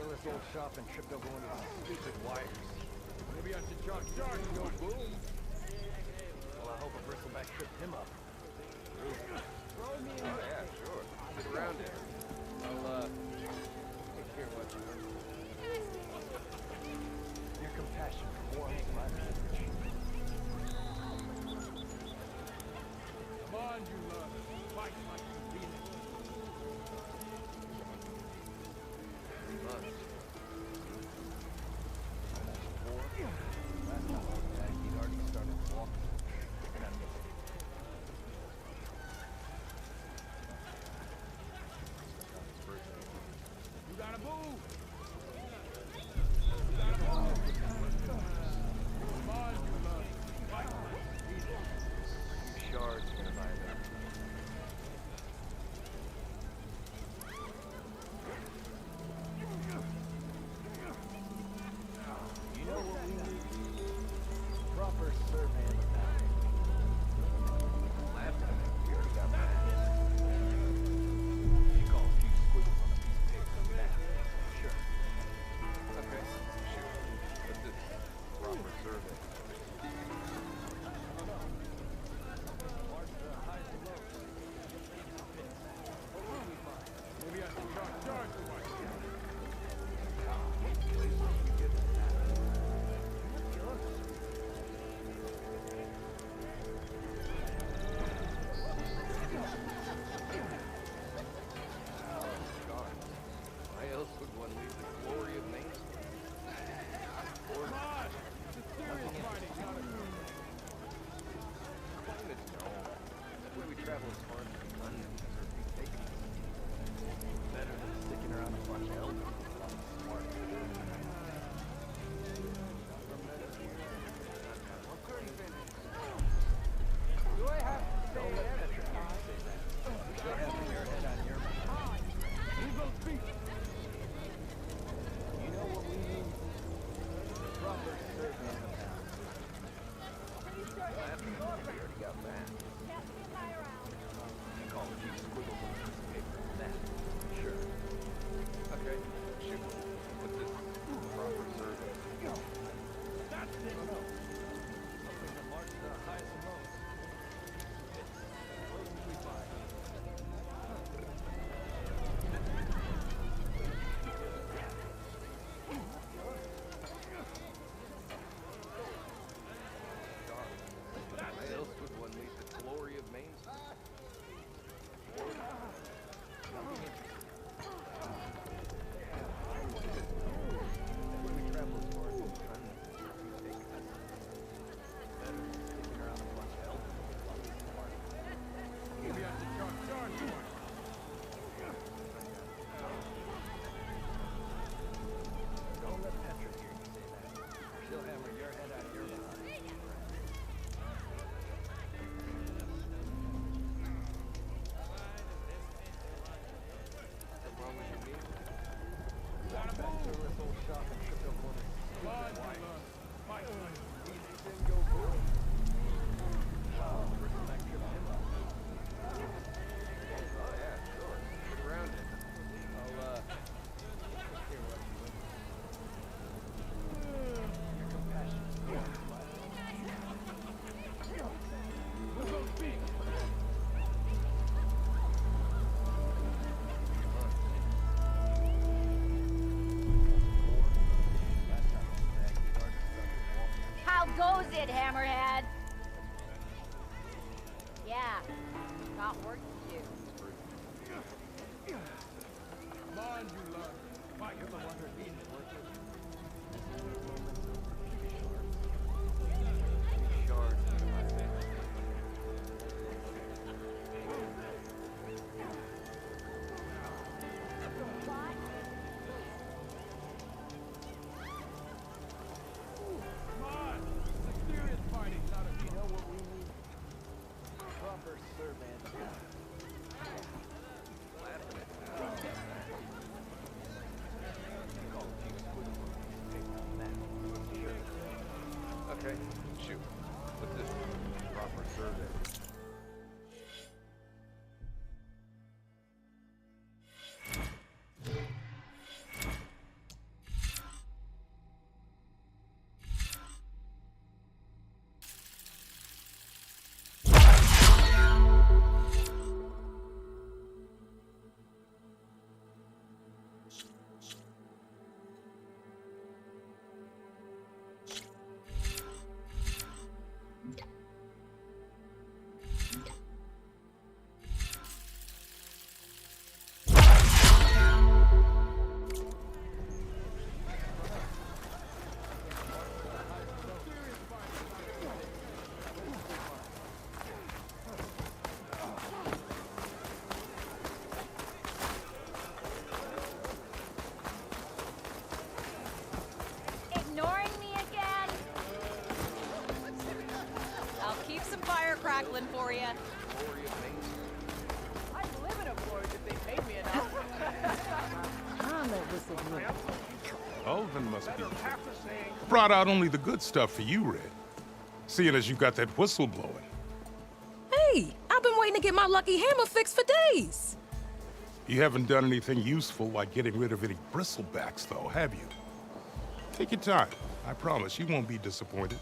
this old shop and tripped over one of those stupid wires. Maybe I should charge no boom. Well, I hope a bristleback tripped him up. Throw me in. Oh, yeah, sure. Get around it. I'll, take care of what you want. Your compassion warms my language. Come on, you love. Fight like you mean it. 3 months. Almost 4. Last time I was back, he'd already started walking. And I missed it. You gotta move. Come on, you love. Fight like you mean it. Few shards gonna buy that. You know what we need? Proper survey of the valley. Last time we already got that. You call a few squiggles on a piece of paper a map. Sure. Okay, sure. What's this? Proper survey. I don't know. March the highs and lows. What will we find? Maybe I should charge the one. You give us that. Why else would one leave the glory of Main Street? Come on! It's a serious fighting, not a Plain as stone. Would we travel as far as we can or be taken? Better than sticking around a bunch of elders. Smart. Do I have to say Don't let Petra hear you say that. She'll have your head on your mind. Leave those feet! You know what we need? Proper survey of the town. Last time we already got that. You call a few squiggles on a piece of paper a map. Sure. Okay, shoot. What's this? Proper survey. That's it! No. Something that marks the highest and lows. What will we find? Why else would one leave the glory of Main Street? Nothing interesting. When we travel as far as we can, we take us. Better than sticking around a bunch of elders. Maybe I should charge the one. Don't let Petra hear you say that. She'll hammer your head out of your behind. What's wrong with your knee? Walked back to this old shop and tripped over one of the Come on, you love. Fight like you mean it. Didn't go boom. Wow, bristleback tripped him up. Oh yeah, sure. Get around it. I'll take care of what you want. Your compassion warms my Move those feet. How goes it, Hammerhead? Yeah, got work to do. Come on, you love. Fight. You're the one repeating work. Shards in my face. Come on! It's a serious fighting, not a crackling for you. I'd live in a forge if they paid me enough. Ulvin must be brought out only the good stuff for you, Red. Seeing as you got that whistle blowing. Hey, I've been waiting to get my lucky hammer fixed for days. You haven't done anything useful like getting rid of any bristlebacks, though, have you? Take your time. I promise you won't be disappointed.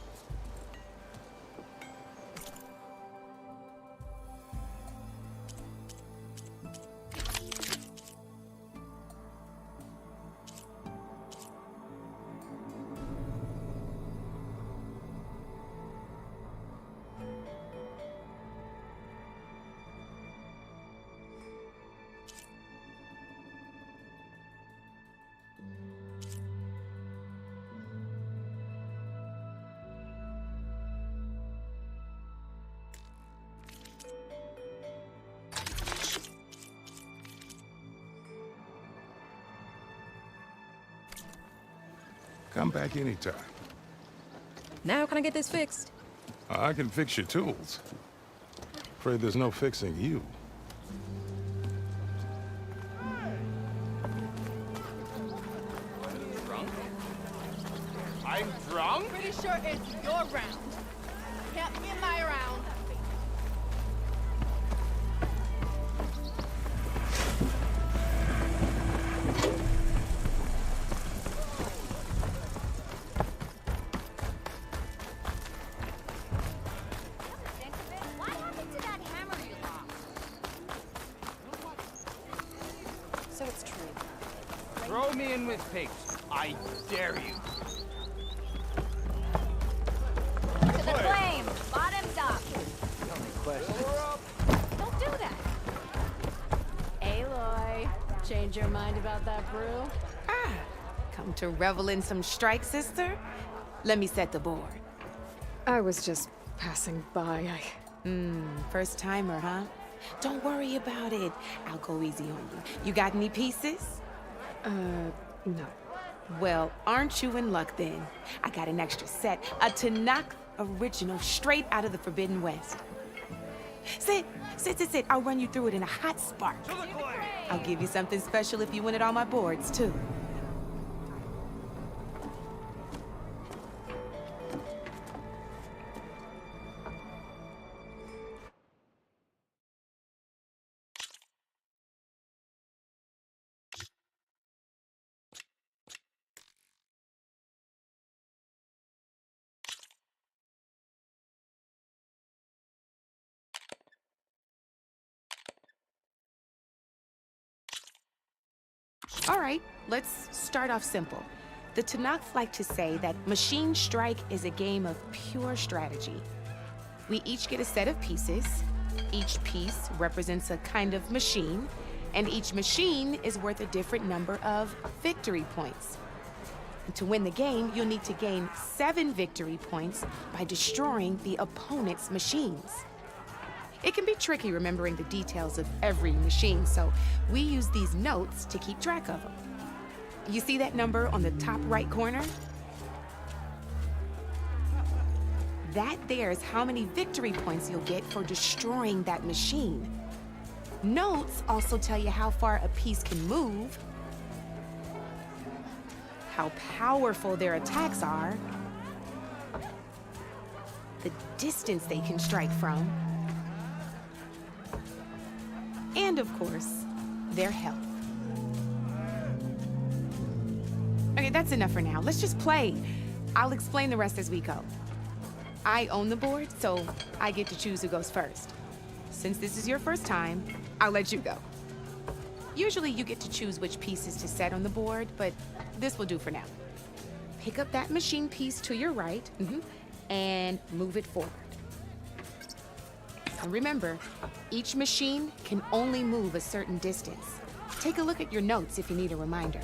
Come back anytime. Now can I get this fixed? I can fix your tools. Afraid there's no fixing you. Drunk? I'm drunk? Pretty sure it's your round. Can't be my round. So it's true. Throw me in with pigs. I dare you. To the flame! Bottoms up! Don't do that! Aloy, change your mind about that brew? Come to revel in some strike, sister? Let me set the board. I was just passing by. First timer, huh? Don't worry about it. I'll go easy on you. You got any pieces? No. Well, aren't you in luck then? I got an extra set, a Tanakh original straight out of the Forbidden West. Sit. I'll run you through it in a hot spark. I'll give you something special if you win it on my boards, too. All right, let's start off simple. The Tanakh like to say that Machine Strike is a game of pure strategy. We each get a set of pieces. Each piece represents a kind of machine, and each machine is worth a different number of victory points. And to win the game, you'll need to gain 7 victory points by destroying the opponent's machines. It can be tricky remembering the details of every machine, so we use these notes to keep track of them. You see that number on the top right corner? That there is how many victory points you'll get for destroying that machine. Notes also tell you how far a piece can move, how powerful their attacks are, the distance they can strike from, and of course, their health. Okay, that's enough for now. Let's just play. I'll explain the rest as we go. I own the board, so I get to choose who goes first. Since this is your first time, I'll let you go. Usually you get to choose which pieces to set on the board, but this will do for now. Pick up that machine piece to your right, and move it forward. And remember, each machine can only move a certain distance. Take a look at your notes if you need a reminder.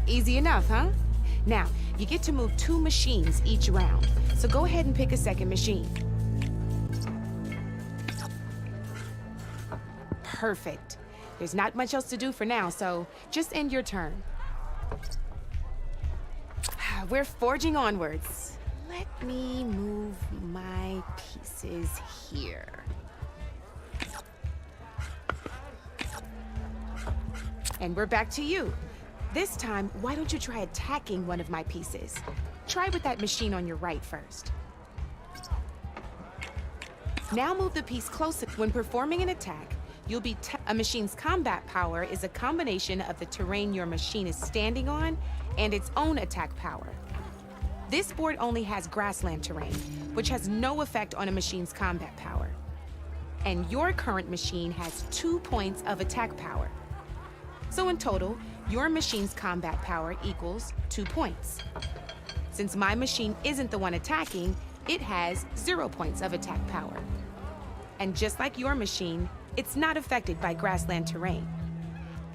Easy enough, huh? Now, you get to move 2 machines each round, so go ahead and pick a second machine. Perfect. There's not much else to do for now, so just end your turn. We're forging onwards. Let me move my pieces here. And we're back to you. This time, why don't you try attacking one of my pieces? Try with that machine on your right first. Now move the piece closer. When performing an attack, you'll be a machine's combat power is a combination of the terrain your machine is standing on and its own attack power. This board only has grassland terrain, which has no effect on a machine's combat power. And your current machine has 2 points of attack power. So in total, your machine's combat power equals 2 points. Since my machine isn't the one attacking, it has 0 points of attack power. And just like your machine, it's not affected by grassland terrain.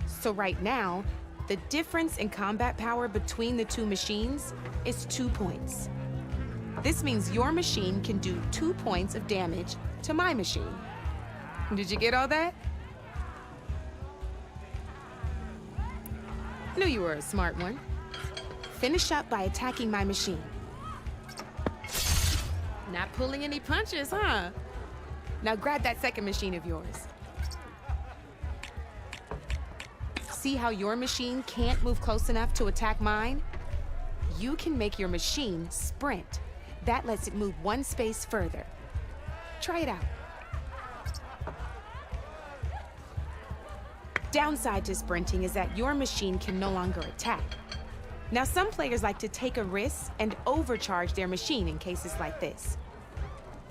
So right now, the difference in combat power between the two machines is 2 points. This means your machine can do 2 points of damage to my machine. Did you get all that? Knew you were a smart one. Finish up by attacking my machine. Not pulling any punches, huh? Now grab that second machine of yours. See how your machine can't move close enough to attack mine? You can make your machine sprint. That lets it move 1 space further. Try it out. Downside to sprinting is that your machine can no longer attack. Now, some players like to take a risk and overcharge their machine in cases like this.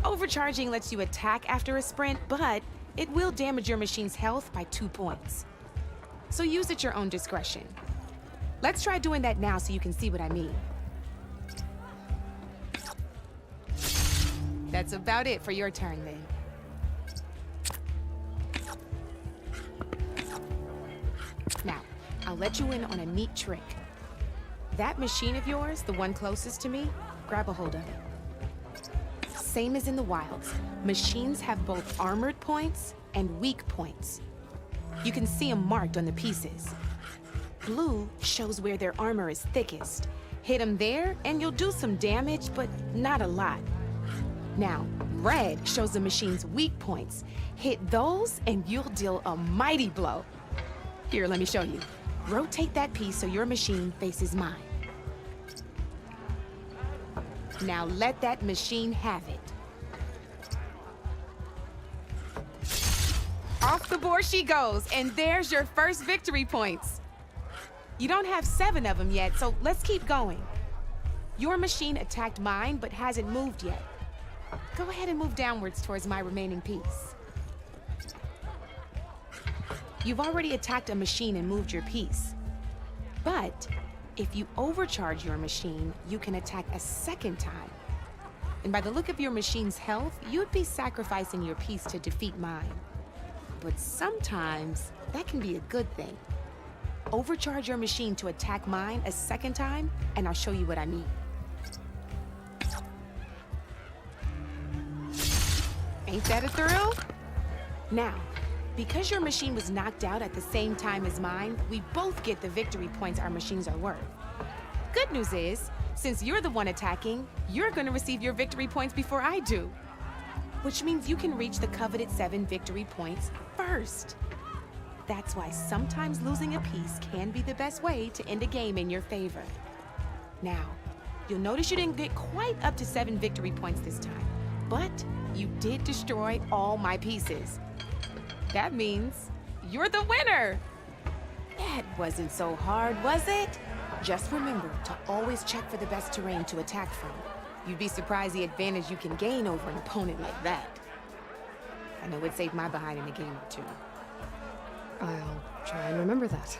Overcharging lets you attack after a sprint, but it will damage your machine's health by 2 points. So use at your own discretion. Let's try doing that now so you can see what I mean. That's about it for your turn then. Now, I'll let you in on a neat trick. That machine of yours, the one closest to me, grab a hold of it. Same as in the wilds, machines have both armored points and weak points. You can see them marked on the pieces. Blue shows where their armor is thickest. Hit them there and you'll do some damage, but not a lot. Now, red shows the machine's weak points. Hit those and you'll deal a mighty blow. Here, let me show you. Rotate that piece so your machine faces mine. Now let that machine have it. Off the board she goes, and there's your first victory points. You don't have 7 of them yet, so let's keep going. Your machine attacked mine, but hasn't moved yet. Go ahead and move downwards towards my remaining piece. You've already attacked a machine and moved your piece. But if you overcharge your machine, you can attack a second time. And by the look of your machine's health, you'd be sacrificing your piece to defeat mine. But sometimes that can be a good thing. Overcharge your machine to attack mine a second time, and I'll show you what I mean. Ain't that a thrill? Now, because your machine was knocked out at the same time as mine, we both get the victory points our machines are worth. Good news is, since you're the one attacking, you're gonna receive your victory points before I do. Which means you can reach the coveted 7 victory points first. That's why sometimes losing a piece can be the best way to end a game in your favor. Now, you'll notice you didn't get quite up to 7 victory points this time, but you did destroy all my pieces. That means you're the winner! That wasn't so hard, was it? Just remember to always check for the best terrain to attack from. You'd be surprised the advantage you can gain over an opponent like that. I know it saved my behind in a game or 2. I'll try and remember that.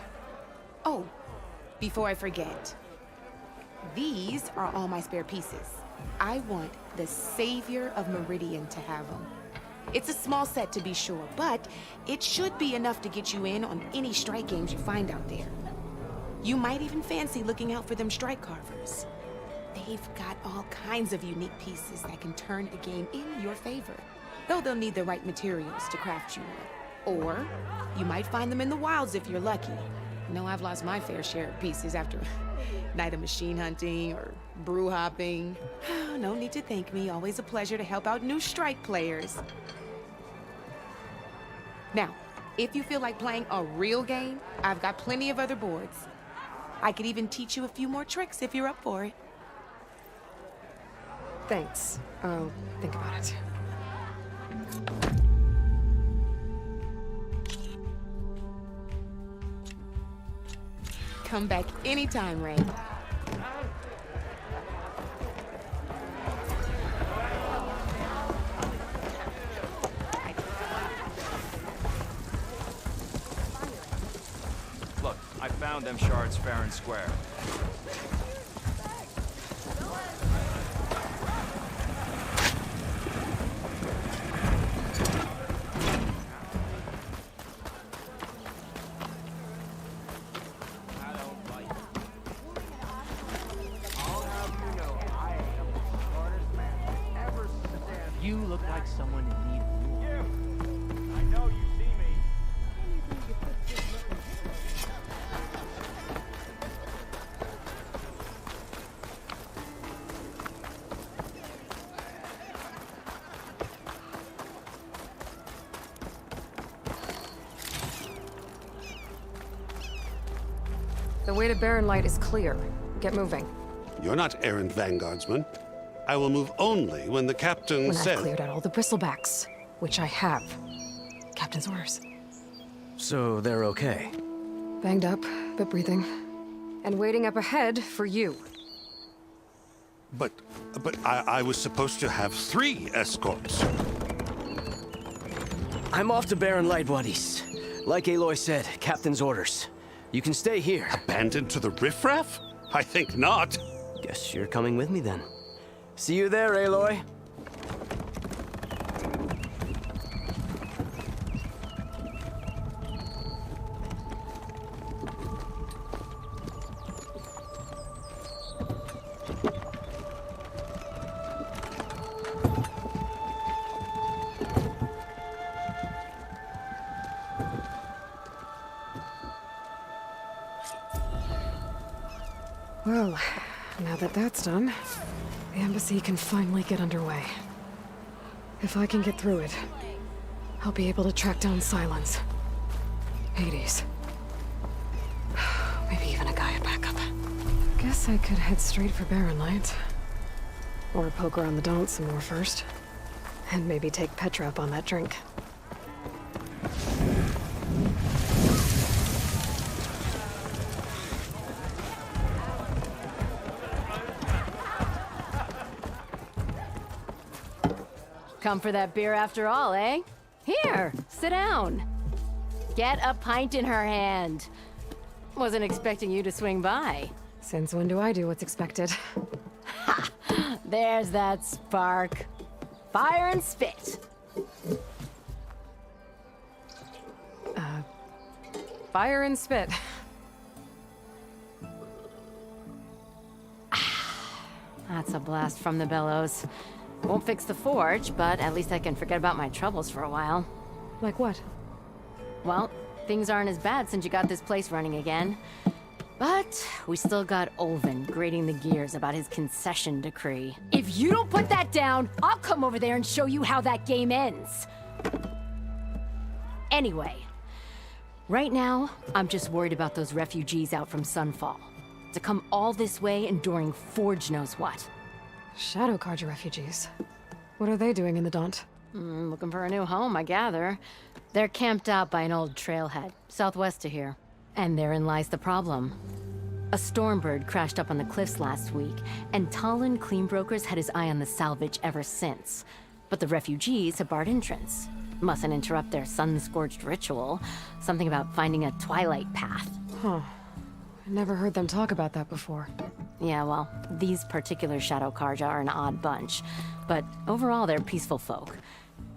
Oh, before I forget. These are all my spare pieces. I want the Savior of Meridian to have them. It's a small set to be sure, but it should be enough to get you in on any strike games you find out there. You might even fancy looking out for them strike carvers. They've got all kinds of unique pieces that can turn a game in your favor, though they'll need the right materials to craft you one. Or you might find them in the wilds if you're lucky. know I've lost my fair share of pieces after a night of machine hunting or brew hopping. No need to thank me. Always a pleasure to help out new strike players. Now, if you feel like playing a real game, I've got plenty of other boards. I could even teach you a few more tricks if you're up for it. Thanks. I'll think about it. Come back anytime, Rain. Look, I found them shards fair and square. You look like someone in need of you. I know you see me. The way to Barren Light is clear. Get moving. You're not errant vanguardsman. I will move only when the captain When says... I've cleared out all the bristlebacks, which I have. Captain's orders. So they're okay? Banged up, but breathing. And waiting up ahead for you. But I was supposed to have 3 escorts. I'm off to Barren Light, buddies. Like Aloy said, captain's orders. You can stay here. Abandoned to the riffraff? I think not. Guess you're coming with me then. See you there, Aloy. Well, now that that's done, the embassy can finally get underway. If I can get through it, I'll be able to track down Silence, Hades, maybe even a Gaia backup. Guess I could head straight for Barren Light. Or poke around the Daunt some more first. And maybe take Petra up on that drink. Come for that beer after all, eh? Here, sit down. Get a pint in her hand. Wasn't expecting you to swing by. Since when do I do what's expected? Ha! There's that spark. Fire and spit. Fire and spit. That's a blast from the bellows. Won't fix the forge, but at least I can forget about my troubles for a while. Like what? Well, things aren't as bad since you got this place running again. But we still got Olvin grating the gears about his concession decree. If you don't put that down, I'll come over there and show you how that game ends. Anyway, right now, I'm just worried about those refugees out from Sunfall. To come all this way enduring Forge knows what. Shadow Carja refugees. What are they doing in the Daunt? Looking for a new home, I gather. They're camped out by an old trailhead, southwest of here. And therein lies the problem. A Stormbird crashed up on the cliffs last week, and Talon Cleanbrokers had his eye on the salvage ever since. But the refugees have barred entrance. Mustn't interrupt their sun-scorched ritual. Something about finding a twilight path. Huh. I never heard them talk about that before. Yeah, well, these particular Shadow Carja are an odd bunch. But overall, they're peaceful folk.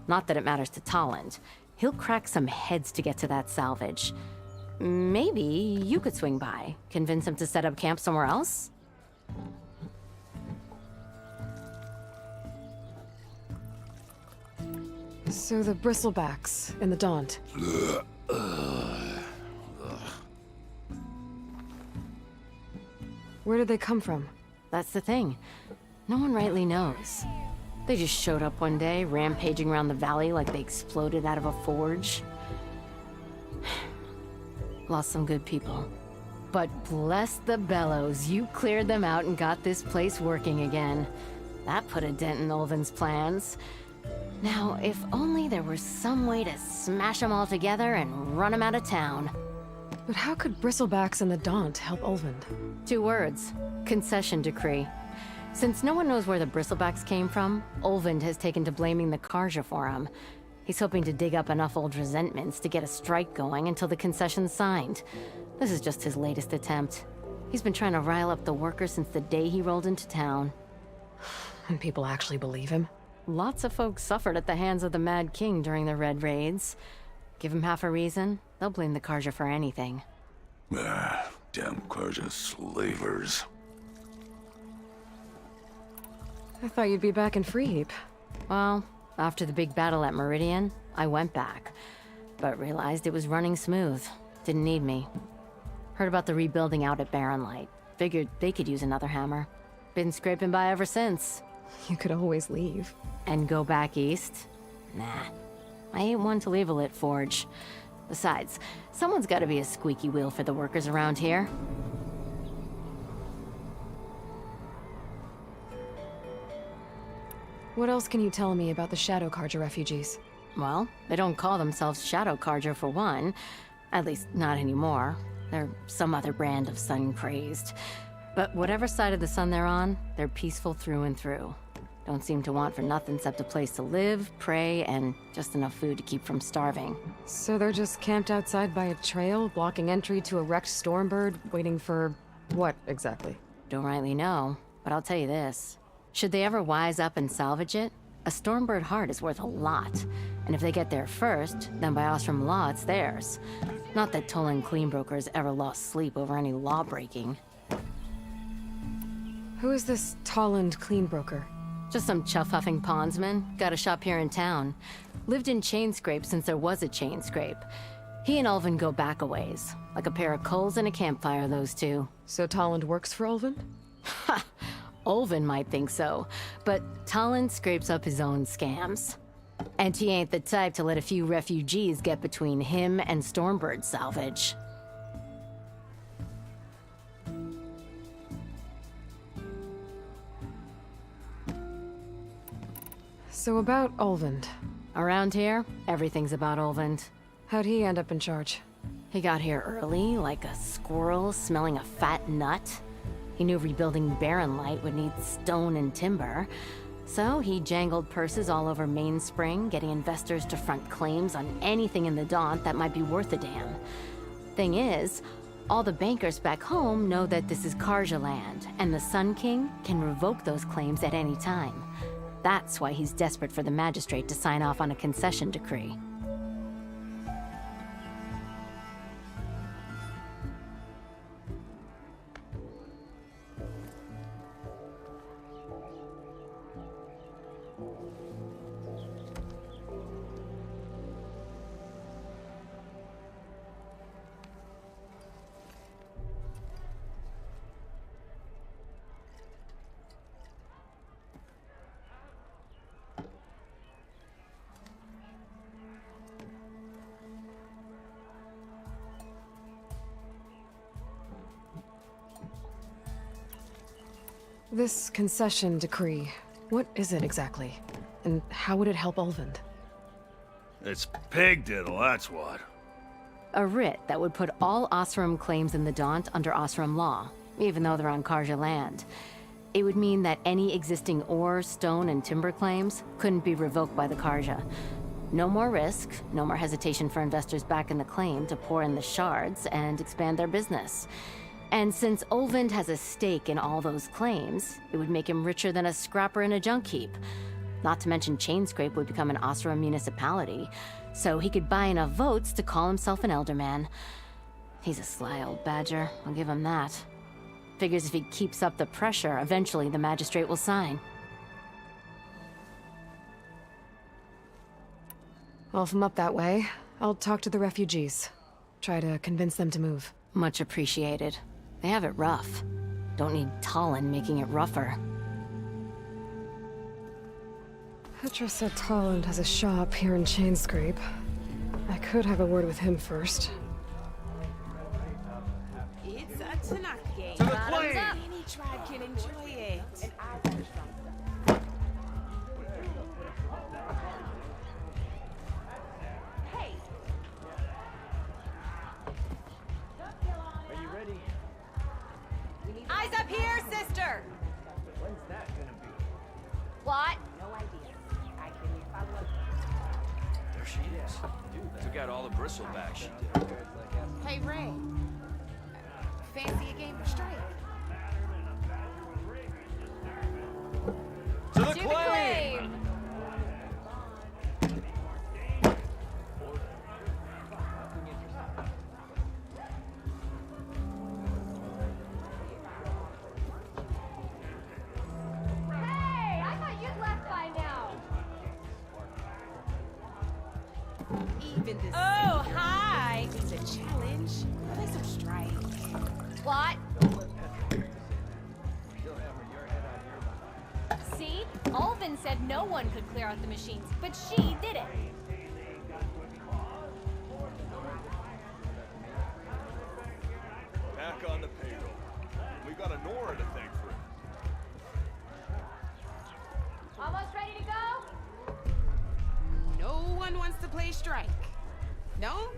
Not that it matters to Talland. He'll crack some heads to get to that salvage. Maybe you could swing by, convince him to set up camp somewhere else? So the Bristlebacks in the Daunt. Where did they come from? That's the thing. No one rightly knows. They just showed up one day, rampaging around the valley like they exploded out of a forge. Lost some good people. But bless the bellows, you cleared them out and got this place working again. That put a dent in Ulvin's plans. Now, if only there was some way to smash them all together and run them out of town. But how could Bristlebacks and the Daunt help Ulvund? 2 words. Concession decree. Since no one knows where the Bristlebacks came from, Ulvund has taken to blaming the Karja for him. He's hoping to dig up enough old resentments to get a strike going until the concession's signed. This is just his latest attempt. He's been trying to rile up the workers since the day he rolled into town. And people actually believe him? Lots of folks suffered at the hands of the Mad King during the Red Raids. Give him half a reason, they'll blame the Karja for anything. Ah, damn Karja slavers. I thought you'd be back in Freeheap. Well, after the big battle at Meridian, I went back. But realized it was running smooth. Didn't need me. Heard about the rebuilding out at Barren Light. Figured they could use another hammer. Been scraping by ever since. You could always leave. And go back east? Nah. I ain't one to leave a lit forge. Besides, someone's gotta be a squeaky wheel for the workers around here. What else can you tell me about the Shadow Karja refugees? Well, they don't call themselves Shadow Karja for one. At least, not anymore. They're some other brand of sun-crazed. But whatever side of the sun they're on, they're peaceful through and through. Don't seem to want for nothing except a place to live, pray, and just enough food to keep from starving. So they're just camped outside by a trail, blocking entry to a wrecked Stormbird, waiting for... what, exactly? Don't rightly know, but I'll tell you this. Should they ever wise up and salvage it, a Stormbird heart is worth a lot. And if they get there first, then by Ostrom law, it's theirs. Not that Toland Cleanbrokers ever lost sleep over any law breaking. Who is this Toland Cleanbroker? Just some chuff-huffing pondsman. Got a shop here in town. Lived in Chainscrape since there was a Chainscrape. He and Ulvund go back a ways. Like a pair of coals and a campfire, those two. So Toland works for Ulvund? Ha! Ulvund might think so, but Toland scrapes up his own scams. And he ain't the type to let a few refugees get between him and Stormbird salvage. So about Ulvund. Around here, everything's about Ulvund. How'd he end up in charge? He got here early, like a squirrel smelling a fat nut. He knew rebuilding Barren Light would need stone and timber. So he jangled purses all over Mainspring, getting investors to front claims on anything in the Daunt that might be worth a damn. Thing is, all the bankers back home know that this is Karja land, and the Sun King can revoke those claims at any time. That's why he's desperate for the magistrate to sign off on a concession decree. This concession decree, what is it exactly? And how would it help Ulvund? It's pig diddle, that's what. A writ that would put all Osram claims in the Daunt under Osram law, even though they're on Karja land. It would mean that any existing ore, stone, and timber claims couldn't be revoked by the Karja. No more risk, no more hesitation for investors back in the claim to pour in the shards and expand their business. And since Ulvund has a stake in all those claims, it would make him richer than a scrapper in a junk heap. Not to mention Chainscrape would become an Osram municipality, so he could buy enough votes to call himself an Elderman. He's a sly old badger, I'll give him that. Figures if he keeps up the pressure, eventually the magistrate will sign. Well, if I'm up that way, I'll talk to the refugees. Try to convince them to move. Much appreciated. They have it rough. Don't need Talon making it rougher. Petra said Tolland has a shop here in Chainscrape. I could have a word with him first. It's a Tanaka game. To the plane! Any tribe can enjoy it. Hey! Are you ready? Eyes up here, sister! When's that gonna be? What? No idea. I can follow up. There she is. Took out all the bristleback she did. Hey, Ray. Fancy a game of strike? To the To the claim! Hey, I thought you'd left by now. Even this. Oh, hi. It's a challenge. Play some strike. What? See? Alvin said no one could clear out the machines, but she did it. Back on the payroll. We got a Nora to thank for it. Almost ready to go? No one wants to play strike. No?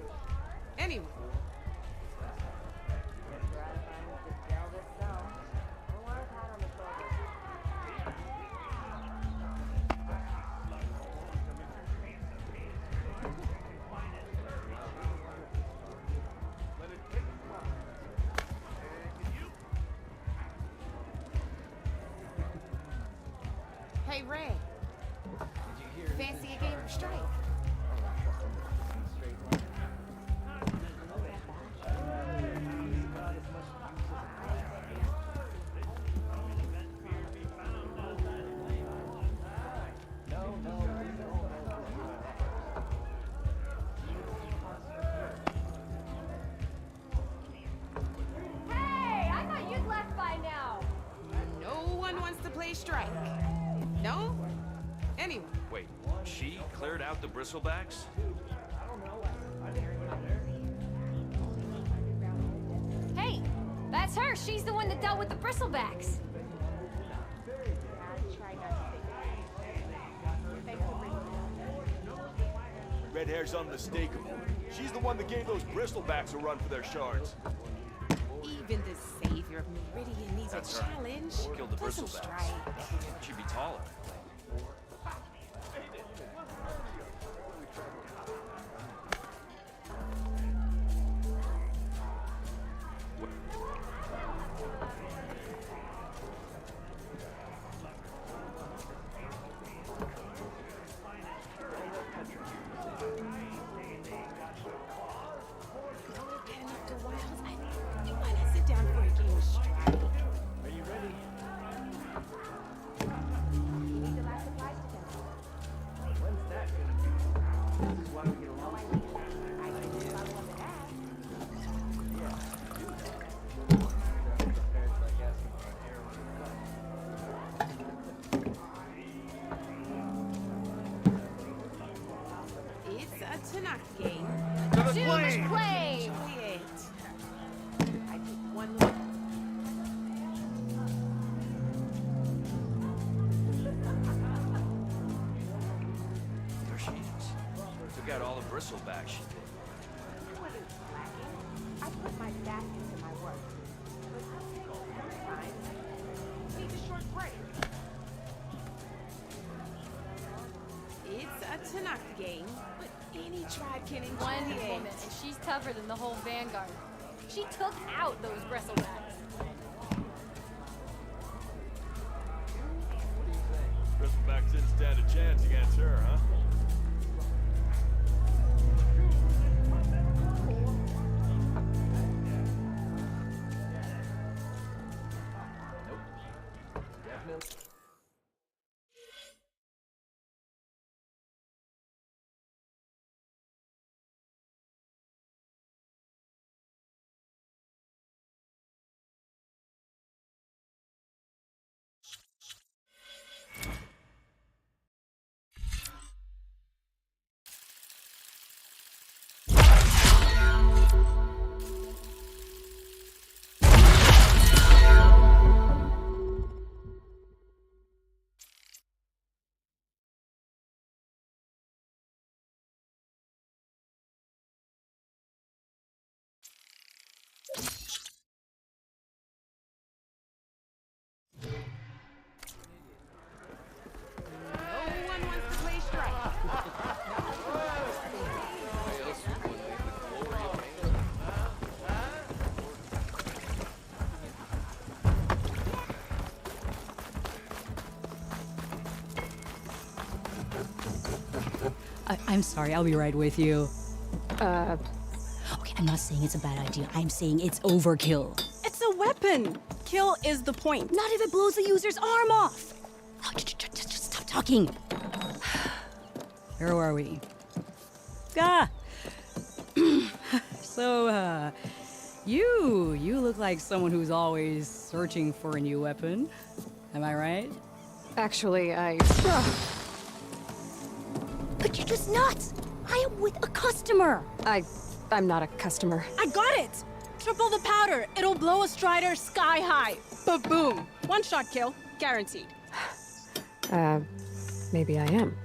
Anyone? Hey, Ray. Fancy a game of strike? Hey, I thought you'd left by now. No one wants to play strike. No? Anyone? Wait, she cleared out the bristlebacks? Hey, that's her. She's the one that dealt with the bristlebacks. Red hair's unmistakable. She's the one that gave those bristlebacks a run for their shards. Even the savior of Meridian needs That's a her. challenge. She killed the Play some bristlebacks. strike. She'd be taller. Getting up to Wiles, you wanna sit down for a game of strike? Are you ready? When's that gonna be? This is why we get along. It's a Tanaka game. To the plane! Enjoy it. I took one look. There she is. Took out all the bristlebacks she did. I wasn't slacking. I put my back into my work. But I'll take all the time. Need a short break. It's a Tanaka game, but any tribe can enjoy One it. woman, and she's tougher than the whole Vanguard. She took out those bristlebacks. Bristlebacks didn't stand a chance against her, huh? I'm sorry, I'll be right with you. Okay, I'm not saying it's a bad idea. I'm saying it's overkill. It's a weapon. Kill is the point. Not if it blows the user's arm off. Oh, just stop talking. Where are we? So, you look like someone who's always searching for a new weapon. Am I right? Actually, But you're just nuts! I am with a customer! I'm not a customer. I got it! Triple the powder. It'll blow a Strider sky high. Ba-boom. One-shot kill. Guaranteed. Maybe I am.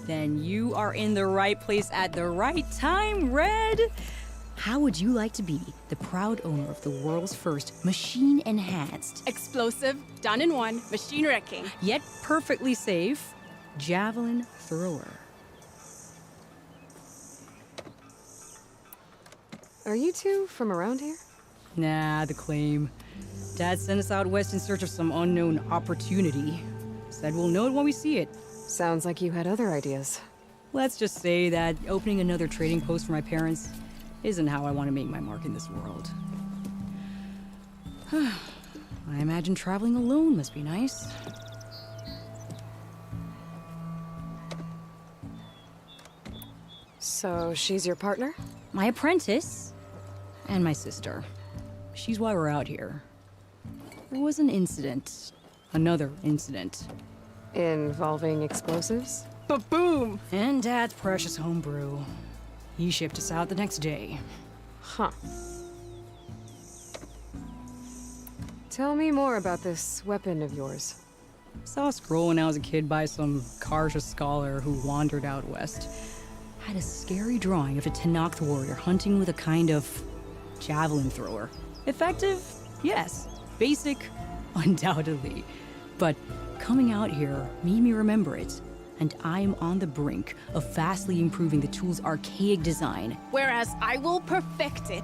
Then you are in the right place at the right time, Red! How would you like to be the proud owner of the world's first machine-enhanced, Explosive, done in one, machine wrecking. yet perfectly safe, javelin thrower? Are you two from around here? Nah, the claim. Dad sent us out west in search of some unknown opportunity. Said we'll know it when we see it. Sounds like you had other ideas. Let's just say that opening another trading post for my parents isn't how I want to make my mark in this world. I imagine traveling alone must be nice. So she's your partner? My apprentice and my sister. She's why we're out here. There was an incident. Another incident. Involving explosives? Ba-boom! And Dad's precious homebrew. He shipped us out the next day. Huh. Tell me more about this weapon of yours. Saw a scroll when I was a kid by some Karja scholar who wandered out west. Had a scary drawing of a Tenakth warrior hunting with a kind of javelin thrower. Effective? Yes. Basic? Undoubtedly. But coming out here made me remember it. And I'm on the brink of vastly improving the tool's archaic design. Whereas I will perfect it.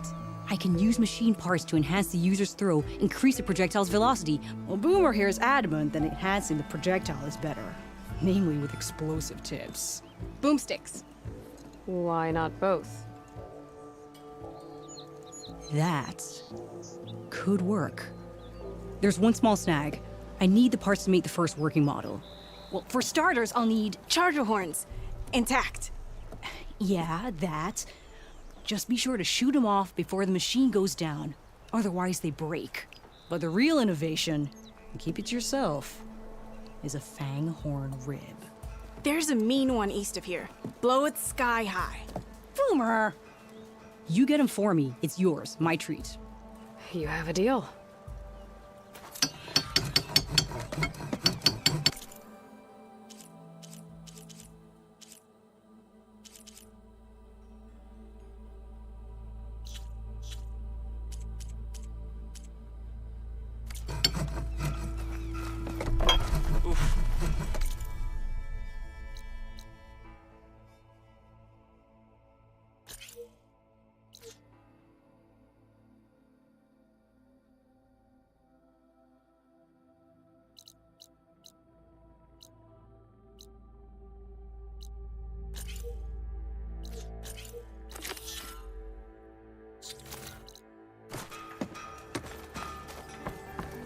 I can use machine parts to enhance the user's throw, increase the projectile's velocity. Well, Boomer here is adamant that enhancing the projectile is better. Namely with explosive tips. Boomsticks. Why not both? That could work. There's one small snag. I need the parts to make the first working model. Well, for starters, I'll need charger horns. Intact. Yeah, that. Just be sure to shoot them off before the machine goes down. Otherwise, they break. But the real innovation, and keep it to yourself, is a fang horn rib. There's a mean one east of here. Blow it sky high. Boomer! You get him for me. It's yours. My treat. You have a deal.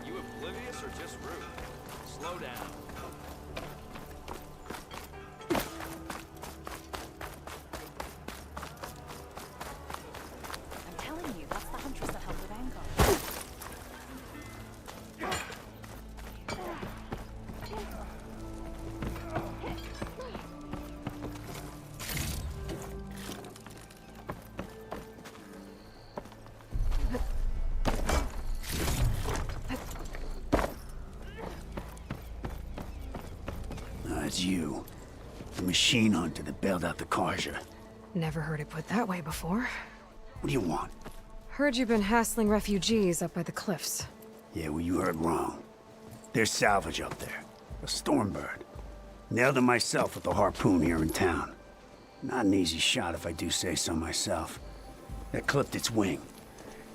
You oblivious or just rude? Slow down. I'm telling you, that's the huntress that helped with Angar. It's you. The machine hunter that bailed out the Karja. Never heard it put that way before. What do you want? Heard you've been hassling refugees up by the cliffs. Yeah, well, you heard wrong. There's salvage up there. A Stormbird. Nailed it myself with the harpoon here in town. Not an easy shot if I do say so myself. It clipped its wing.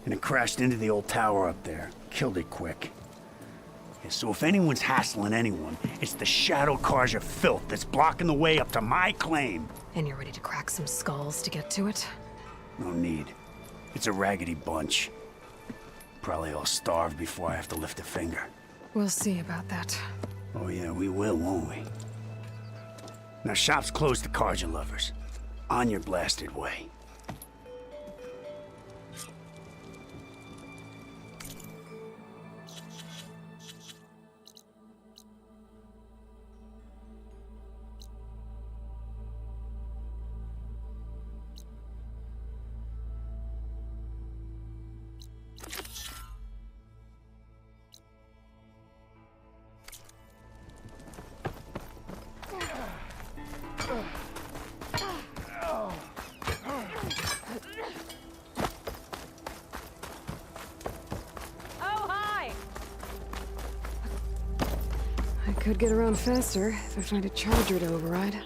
And it crashed into the old tower up there. Killed it quick. So if anyone's hassling anyone, it's the Shadow Carja filth that's blocking the way up to my claim. And you're ready to crack some skulls to get to it? No need. It's a raggedy bunch. Probably all starved before I have to lift a finger. We'll see about that. Oh yeah, we will, won't we? Now shop's closed to Carja lovers. On your blasted way. I could get around faster if I find a charger to override.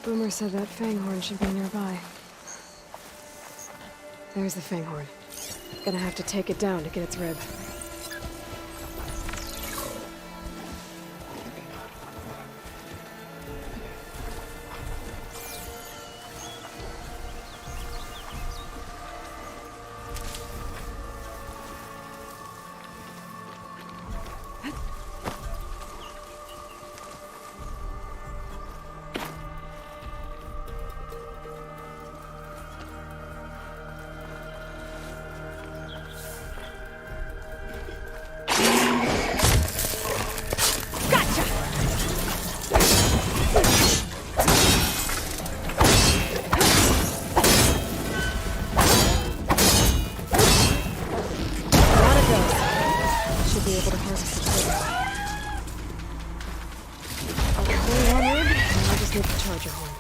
Boomer said that Fanghorn should be nearby. There's the Fanghorn. Gonna have to take it down to get its rib. Should be able to harvest the trigger. I'll pull one rib, and I'll just need the charger horn.